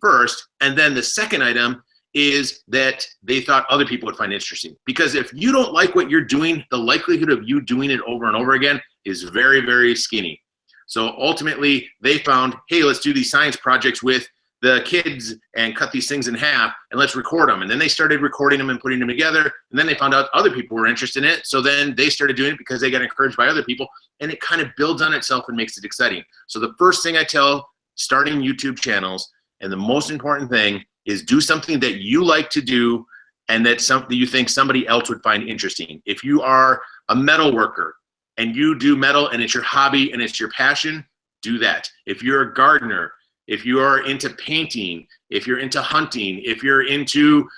first, and then the second item is that they thought other people would find interesting. Because if you don't like what you're doing, the likelihood of you doing it over and over again is very, very skinny. So ultimately, they found, hey, let's do these science projects with the kids and cut these things in half and let's record them. And then they started recording them and putting them together. And then they found out other people were interested in it. So then they started doing it because they got encouraged by other people, and it kind of builds on itself and makes it exciting. So the first thing I tell starting YouTube channels, and the most important thing, is do something that you like to do and that something you think somebody else would find interesting. If you are a metal worker and you do metal and it's your hobby and it's your passion, do that. If you're a gardener, if you are into painting, if you're into hunting, if you're into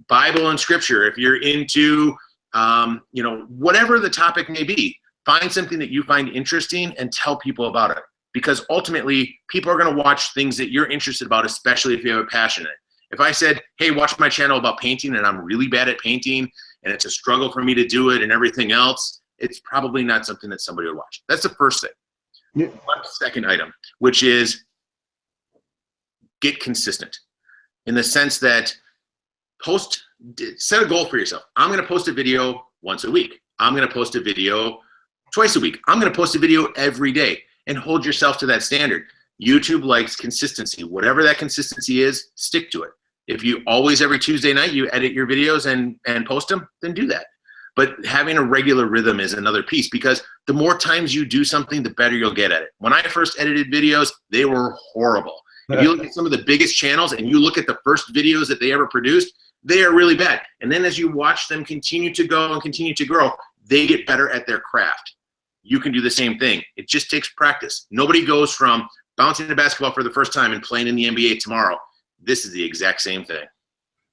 Bible and scripture, if you're into, you know, whatever the topic may be, find something that you find interesting and tell people about it. Because ultimately, people are going to watch things that you're interested about, especially if you have a passion in it. If I said, hey, watch my channel about painting, and I'm really bad at painting, and it's a struggle for me to do it and everything else, it's probably not something that somebody would watch. That's the first thing. Yeah. One second item, which is get consistent, in the sense that set a goal for yourself. I'm going to post a video once a week. I'm going to post a video twice a week. I'm going to post a video every day, and hold yourself to that standard. YouTube likes consistency. Whatever that consistency is, stick to it. If you always, every Tuesday night, you edit your videos and post them, then do that. But having a regular rhythm is another piece, because the more times you do something, the better you'll get at it. When I first edited videos, they were horrible. If you look at some of the biggest channels and you look at the first videos that they ever produced, they are really bad. And then as you watch them continue to go and continue to grow, they get better at their craft. You can do the same thing. It just takes practice. Nobody goes from bouncing a basketball for the first time and playing in the NBA tomorrow. This is the exact same thing.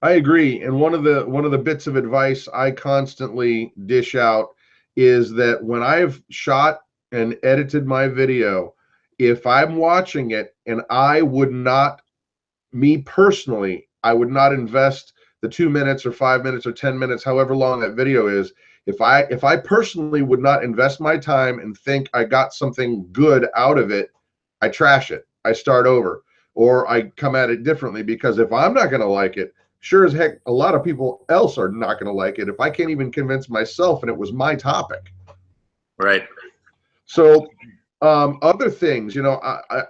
I agree. And one of the bits of advice I constantly dish out is that when I've shot and edited my video, if I'm watching it and I would not, me personally, I would not invest the 2 minutes or 5 minutes or 10 minutes, however long that video is. If I personally would not invest my time and think I got something good out of it, I trash it. I start over, or I come at it differently, because if I'm not going to like it, sure as heck, a lot of people else are not going to like it if I can't even convince myself and it was my topic. Right. So other things, you know,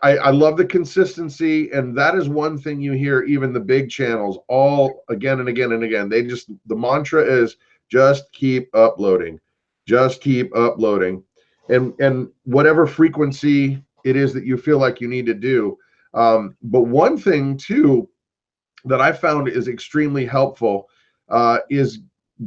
I love the consistency, and that is one thing you hear even the big channels all again and again and again. They just, the mantra is just keep uploading, just keep uploading, and whatever frequency it is that you feel like you need to do. But one thing too that I found is extremely helpful is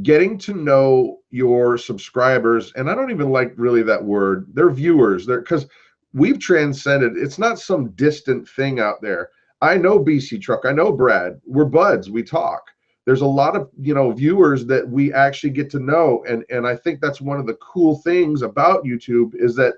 getting to know your subscribers. And I don't even like really that word. They're viewers. Because we've transcended. It's not some distant thing out there. I know BC Truck. I know Brad. We're buds. We talk. There's a lot of, you know, viewers that we actually get to know. And I think that's one of the cool things about YouTube is that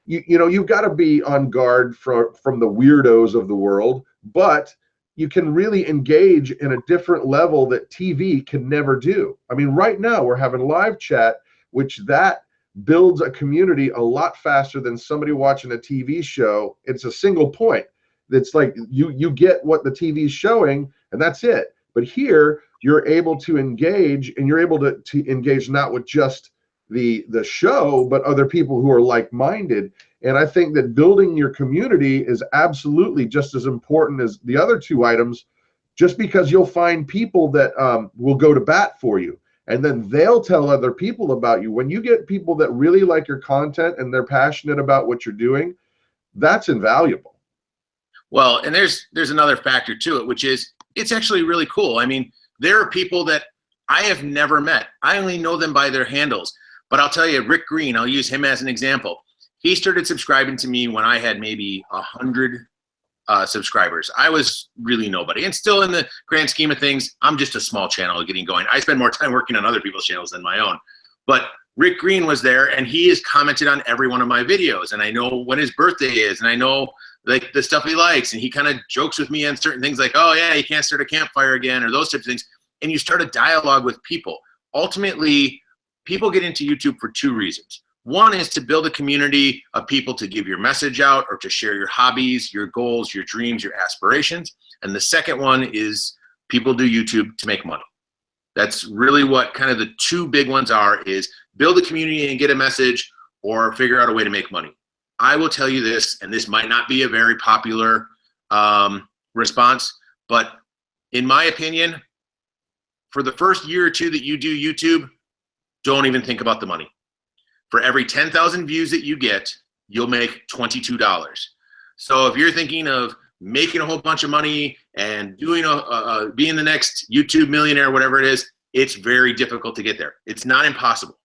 you know, you've got to be on guard from the weirdos of the world, but you can really engage in a different level that TV can never do. I mean, right now we're having live chat, which that builds a community a lot faster than somebody watching a TV show. It's a single point. It's like you get what the TV's showing, and that's it. But here you're able to engage, and you're able to engage not with just the show, but other people who are like-minded. And I think that building your community is absolutely just as important as the other two items, just because you'll find people that will go to bat for you. and then they'll tell other people about you. When you get people that really like your content and they're passionate about what you're doing, that's invaluable. Well, and there's another factor to it, which is it's actually really cool. I mean, there are people that I have never met. I only know them by their handles. But I'll tell you, Rick Green, I'll use him as an example. He started subscribing to me when I had maybe 100 subscribers. I was really nobody. And still, in the grand scheme of things, I'm just a small channel getting going. I spend more time working on other people's channels than my own. But Rick Green was there, and he has commented on every one of my videos. And I know when his birthday is, and I know like the stuff he likes. And he kind of jokes with me on certain things like, oh yeah, you can't start a campfire again, or those types of things. And you start a dialogue with people. Ultimately, people get into YouTube for two reasons. One is to build a community of people to give your message out or to share your hobbies, your goals, your dreams, your aspirations. And the second one is people do YouTube to make money. That's really what kind of the two big ones are, is build a community and get a message, or figure out a way to make money. I will tell you this, and this might not be a very popular response, but in my opinion, for the first year or two that you do YouTube, don't even think about the money. For every 10,000 views that you get, you'll make $22. So if you're thinking of making a whole bunch of money and doing being the next YouTube millionaire, whatever it is, it's very difficult to get there. It's not impossible.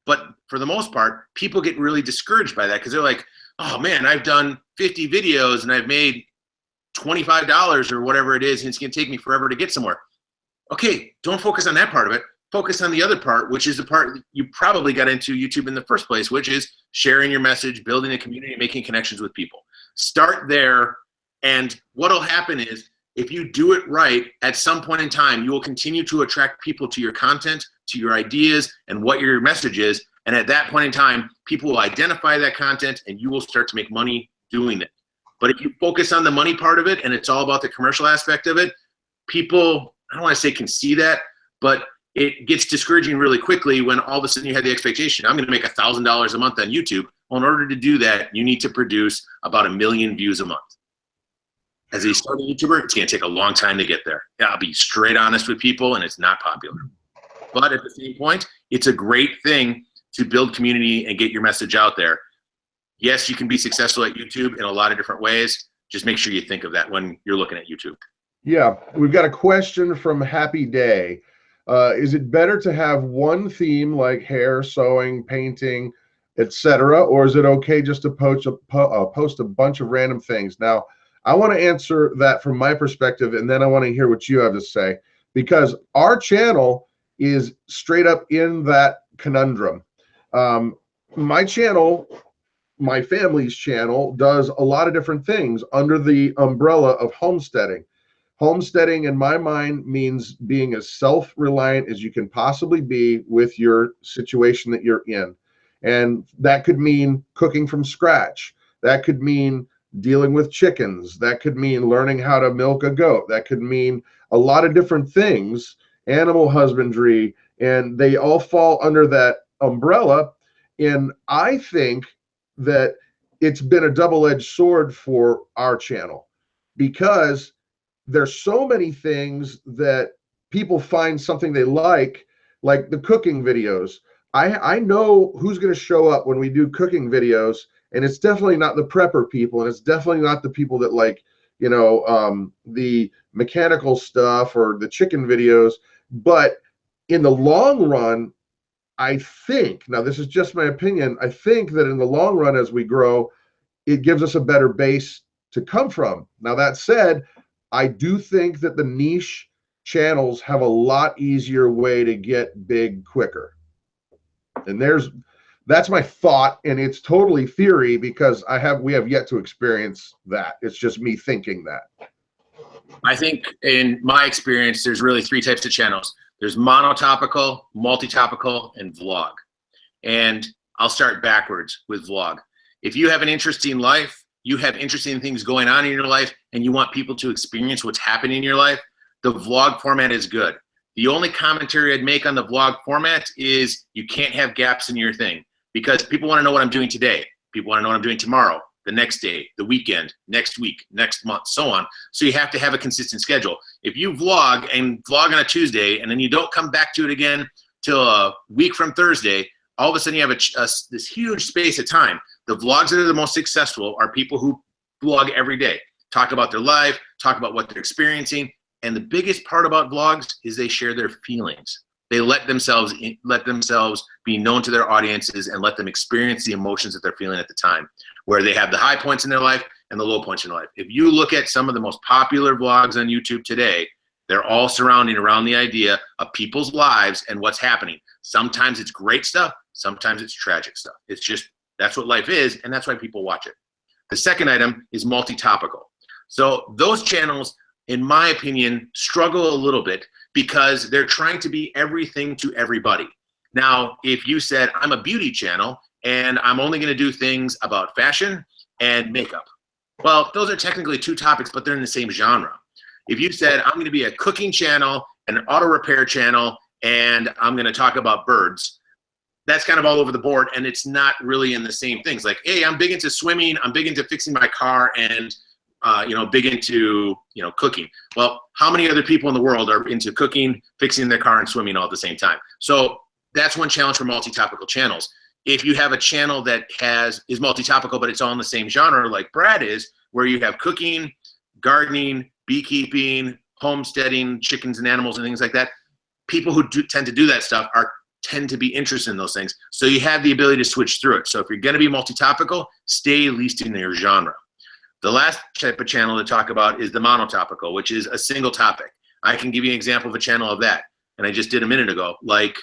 But for the most part, people get really discouraged by that because they're like, oh man, I've done 50 videos and I've made $25 or whatever it is, and it's gonna take me forever to get somewhere. Okay, don't focus on that part of it. Focus on the other part, which is the part you probably got into YouTube in the first place, which is sharing your message, building a community, making connections with people. Start there, and what'll happen is if you do it right, at some point in time, you will continue to attract people to your content, to your ideas, and what your message is. And at that point in time, people will identify that content, and you will start to make money doing it. But if you focus on the money part of it, and it's all about the commercial aspect of it, people, I don't want to say can see that, but it gets discouraging really quickly when all of a sudden you have the expectation, I'm going to make $1,000 a month on YouTube. Well, in order to do that, you need to produce about 1 million views a month. As a starting YouTuber, it's going to take a long time to get there. Yeah, I'll be straight honest with people, and it's not popular. But at the same point, it's a great thing to build community and get your message out there. Yes, you can be successful at YouTube in a lot of different ways. Just make sure you think of that when you're looking at YouTube. Yeah, we've got a question from Happy Day. Is it better to have one theme like hair, sewing, painting, etc., or is it okay just to post a bunch of random things? Now, I want to answer that from my perspective, and then I want to hear what you have to say, because our channel is straight up in that conundrum. My channel, my family's channel, does a lot of different things under the umbrella of homesteading. Homesteading, in my mind, means being as self-reliant as you can possibly be with your situation that you're in. And that could mean cooking from scratch. That could mean dealing with chickens. That could mean learning how to milk a goat. That could mean a lot of different things, animal husbandry, and they all fall under that umbrella. And I think that it's been a double-edged sword for our channel, because there's so many things that people find something they like the cooking videos. I know who's going to show up when we do cooking videos, and it's definitely not the prepper people, and it's definitely not the people that like, you know, the mechanical stuff or the chicken videos. But in the long run, I think, now this is just my opinion, I think that in the long run, as we grow, it gives us a better base to come from. Now, that said, I do think that the niche channels have a lot easier way to get big quicker. And that's my thought, and it's totally theory because we have yet to experience that. It's just me thinking that. I think in my experience, there's really 3 types of channels. There's monotopical, multi-topical, and vlog. And I'll start backwards with vlog. If you have an interesting life, you have interesting things going on in your life, and you want people to experience what's happening in your life, the vlog format is good. The only commentary I'd make on the vlog format is you can't have gaps in your thing, because people want to know what I'm doing today. People want to know what I'm doing tomorrow, the next day, the weekend, next week, next month, so on. So you have to have a consistent schedule. If you vlog on a Tuesday and then you don't come back to it again till a week from Thursday, all of a sudden you have this huge space of time. The vlogs that are the most successful are people who vlog every day, talk about their life, talk about what they're experiencing. And the biggest part about vlogs is they share their feelings. They let themselves be known to their audiences and let them experience the emotions that they're feeling at the time, where they have the high points in their life and the low points in their life. If you look at some of the most popular vlogs on YouTube today, they're all surrounding around the idea of people's lives and what's happening. Sometimes it's great stuff, sometimes it's tragic stuff. It's just, that's what life is, and that's why people watch it. The second item is multi-topical. So those channels, in my opinion, struggle a little bit because they're trying to be everything to everybody. Now, if you said, I'm a beauty channel and I'm only gonna do things about fashion and makeup, well, those are technically two topics, but they're in the same genre. If you said, I'm gonna be a cooking channel, an auto repair channel, and I'm gonna talk about birds, that's kind of all over the board, and it's not really in the same things. Like, hey, I'm big into swimming, I'm big into fixing my car, and big into cooking. Well, how many other people in the world are into cooking, fixing their car, and swimming all at the same time? So that's one challenge for multi-topical channels. If you have a channel that is multi-topical, but it's all in the same genre, like Brad is, where you have cooking, gardening, beekeeping, homesteading, chickens and animals and things like that, people who tend to do that stuff tend to be interested in those things. So you have the ability to switch through it. So if you're going to be multi-topical, stay at least in your genre. The last type of channel to talk about is the monotopical, which is a single topic. I can give you an example of a channel of that, and I just did a minute ago, like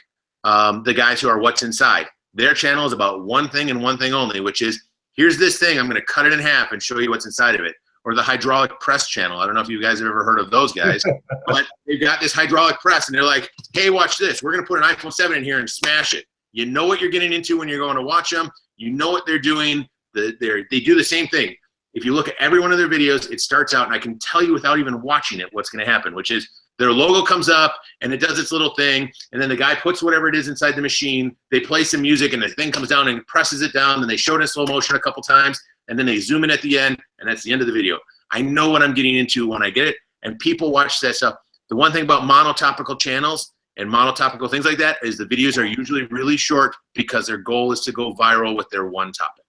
the guys who are What's Inside. Their channel is about one thing and one thing only, which is, here's this thing, I'm gonna cut it in half and show you what's inside of it. Or the hydraulic press channel. I don't know if you guys have ever heard of those guys, but they've got this hydraulic press and they're like, hey, watch this. We're gonna put an iPhone 7 in here and smash it. You know what you're getting into when you're going to watch them. You know what they're doing. They do the same thing. If you look at every one of their videos, it starts out, and I can tell you without even watching it what's gonna happen, which is their logo comes up and it does its little thing, and then the guy puts whatever it is inside the machine, they play some music, and the thing comes down and presses it down, and they show it in slow motion a couple times, and then they zoom in at the end, and that's the end of the video. I know what I'm getting into when I get it, and people watch that stuff. The one thing about monotopical channels and monotopical things like that is the videos are usually really short because their goal is to go viral with their one topic.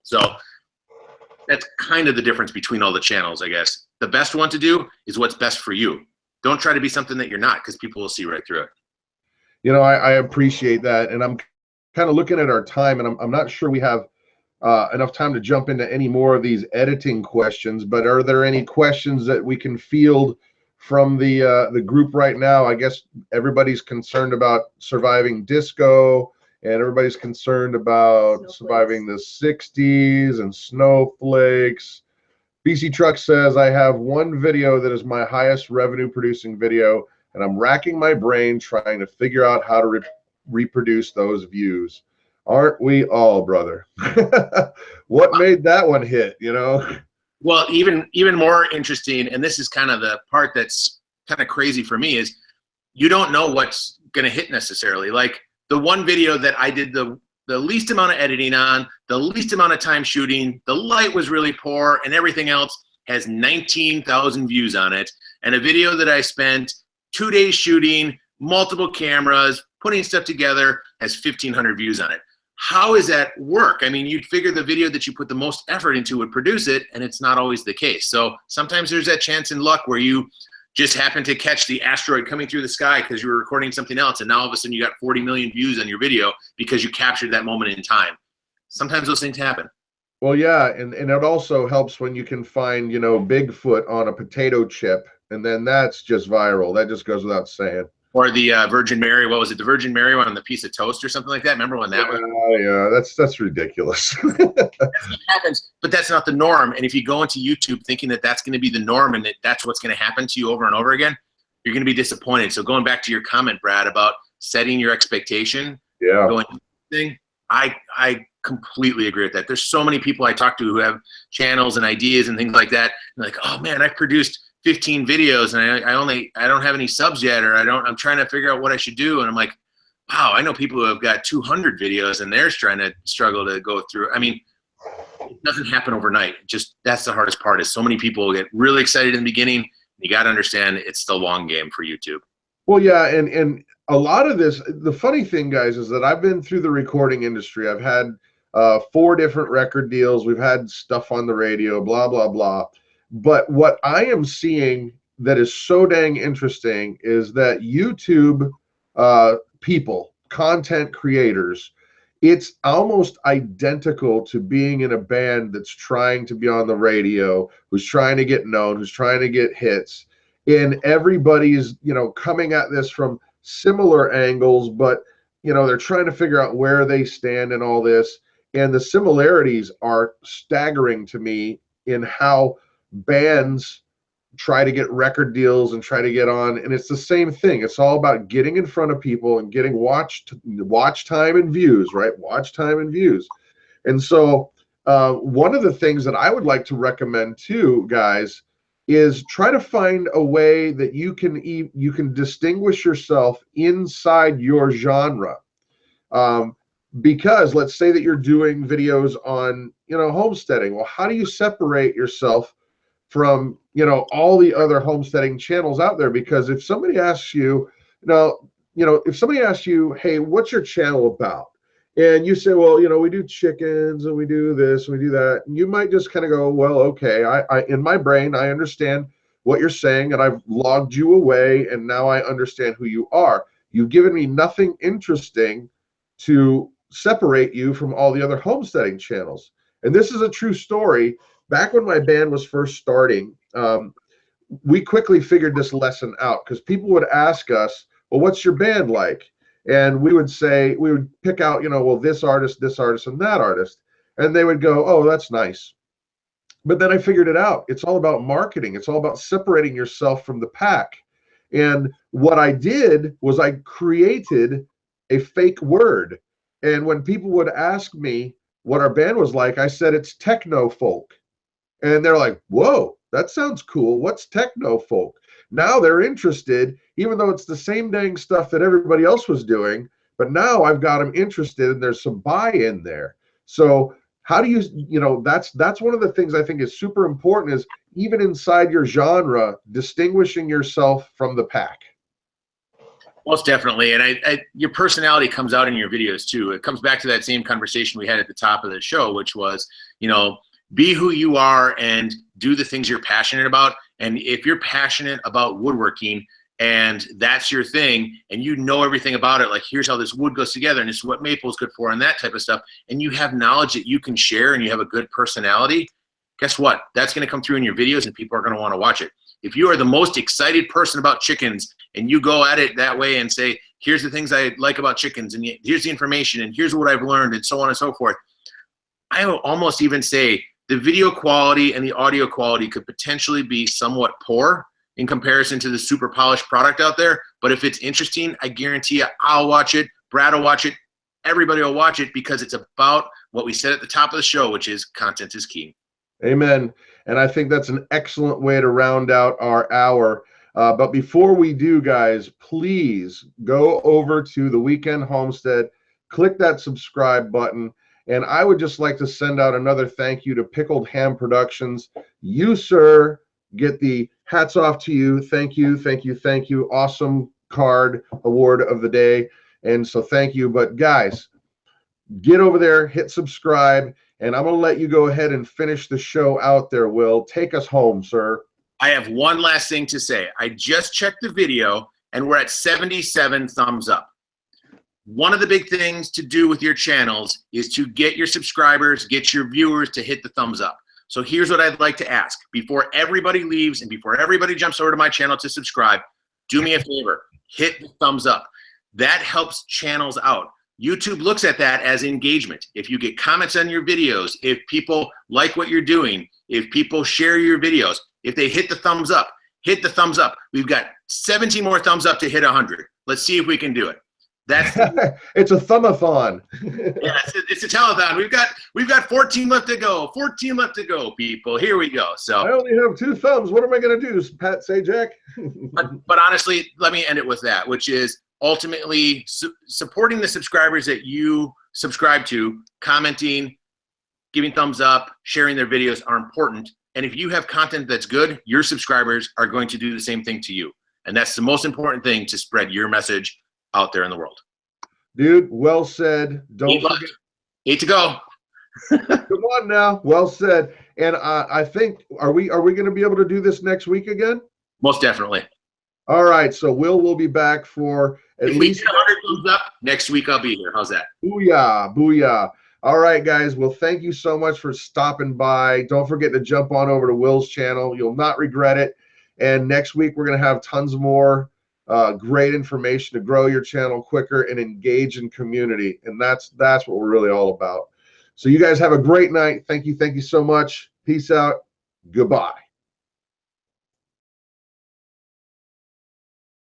So that's kind of the difference between all the channels, I guess. The best one to do is what's best for you. Don't try to be something that you're not, because people will see right through it. I appreciate that, and I'm kind of looking at our time, and I'm not sure we have enough time to jump into any more of these editing questions, but are there any questions that we can field from the group right now? I guess everybody's concerned about surviving disco, and everybody's concerned about surviving the 60s and snowflakes. BC Truck says, I have one video that is my highest revenue producing video, and I'm racking my brain trying to figure out how to reproduce those views. Aren't we all, brother? What made that one hit, Well, even more interesting, and this is kind of the part that's kind of crazy for me, is you don't know what's going to hit necessarily. Like the one video that I did the least amount of editing on, the least amount of time shooting, the light was really poor, and everything else has 19,000 views on it. And a video that I spent 2 days shooting, multiple cameras, putting stuff together, has 1,500 views on it. How does that work? I mean, you'd figure the video that you put the most effort into would produce it, and it's not always the case. So sometimes there's that chance in luck where you just happen to catch the asteroid coming through the sky because you were recording something else, and now all of a sudden you got 40 million views on your video because you captured that moment in time. Sometimes those things happen. Well, yeah, and it also helps when you can find, Bigfoot on a potato chip, and then that's just viral. That just goes without saying. Or the Virgin Mary, what was it? The Virgin Mary one on the piece of toast or something like that. Remember when that was? Yeah, that's ridiculous. That's what happens, but that's not the norm. And if you go into YouTube thinking that that's going to be the norm and that that's what's going to happen to you over and over again, you're going to be disappointed. So going back to your comment, Brad, about setting your expectation, going thing, I completely agree with that. There's so many people I talk to who have channels and ideas and things like that. And like, oh man, I've produced 15 videos and I don't have any subs yet, or I'm trying to figure out what I should do. And I'm like, wow, I know people who have got 200 videos and they're trying to struggle to go through. I mean, it doesn't happen overnight. Just that's the hardest part, is so many people get really excited in the beginning. You got to understand it's the long game for YouTube. Well, yeah, and a lot of this, the funny thing, guys, is that I've been through the recording industry. I've had 4 different record deals. We've had stuff on the radio, blah, blah, blah. But what I am seeing that is so dang interesting is that YouTube people, content creators, it's almost identical to being in a band that's trying to be on the radio, who's trying to get known, who's trying to get hits. And everybody's, coming at this from similar angles, but, they're trying to figure out where they stand in all this. And the similarities are staggering to me in how bands try to get record deals and try to get on, and it's the same thing. It's all about getting in front of people and getting watch time and views, right? Watch time and views. And so one of the things that I would like to recommend too, guys, is try to find a way that you can distinguish yourself inside your genre. Because let's say that you're doing videos on homesteading. Well, how do you separate yourself from all the other homesteading channels out there? Because if somebody asks you, hey, what's your channel about? And you say, well, we do chickens and we do this and we do that. And you might just kind of go, well, okay, I in my brain, I understand what you're saying and I've logged you away and now I understand who you are. You've given me nothing interesting to separate you from all the other homesteading channels. And this is a true story. Back when my band was first starting, we quickly figured this lesson out because people would ask us, well, what's your band like? And we would pick out, well, this artist, and that artist. And they would go, oh, that's nice. But then I figured it out. It's all about marketing. It's all about separating yourself from the pack. And what I did was I created a fake word. And when people would ask me what our band was like, I said, it's techno folk. And they're like, whoa, that sounds cool. What's techno folk? Now they're interested, even though it's the same dang stuff that everybody else was doing. But now I've got them interested and there's some buy-in there. So how do you, that's one of the things I think is super important, is even inside your genre, distinguishing yourself from the pack. Most definitely. And your personality comes out in your videos too. It comes back to that same conversation we had at the top of the show, which was, be who you are and do the things you're passionate about. And if you're passionate about woodworking and that's your thing and you know everything about it, like here's how this wood goes together and this is what maple is good for and that type of stuff, and you have knowledge that you can share and you have a good personality, guess what? That's going to come through in your videos and people are going to want to watch it. If you are the most excited person about chickens and you go at it that way and say, here's the things I like about chickens and here's the information and here's what I've learned and so on and so forth, I will almost even say the video quality and the audio quality could potentially be somewhat poor in comparison to the super polished product out there. But if it's interesting, I guarantee you I'll watch it, Brad will watch it, everybody will watch it, because it's about what we said at the top of the show, which is content is key. Amen. And I think that's an excellent way to round out our hour. But before we do, guys, please go over to the Weekend Homestead, click that subscribe button. And I would just like to send out another thank you to Pickled Ham Productions. You, sir, get the hats off to you. Thank you, thank you, thank you. Awesome card award of the day. And so thank you. But guys, get over there, hit subscribe, and I'm going to let you go ahead and finish the show out there, Will. Take us home, sir. I have one last thing to say. I just checked the video, and we're at 77 thumbs up. One of the big things to do with your channels is to get your subscribers, get your viewers to hit the thumbs up. So here's what I'd like to ask. Before everybody leaves and before everybody jumps over to my channel to subscribe, do me a favor, hit the thumbs up. That helps channels out. YouTube looks at that as engagement. If you get comments on your videos, if people like what you're doing, if people share your videos, if they hit the thumbs up, hit the thumbs up. We've got 17 more thumbs up to hit 100. Let's see if we can do it. That's it's a thumbathon. Yeah, it's a telethon. We've got 14 left to go. 14 left to go, people. Here we go. So I only have 2 thumbs. What am I going to do, Pat Sajak? but honestly, let me end it with that, which is ultimately supporting the subscribers that you subscribe to, commenting, giving thumbs up, sharing their videos are important. And if you have content that's good, your subscribers are going to do the same thing to you. And that's the most important thing, to spread your message out there in the world. Dude, well said. Don't 8 forget. left. 8 to go. Come on now. Well said. And I think, are we going to be able to do this next week again? Most definitely. All right. So will be back for at If least we get 100 thumbs up, next week I'll be here. How's that? Booyah, booyah. All right, guys. Well, thank you so much for stopping by. Don't forget to jump on over to Will's channel. You'll not regret it. And next week, we're going to have tons more great information to grow your channel quicker and engage in community. And that's what we're really all about. So you guys have a great night. Thank you so much. Peace out. Goodbye.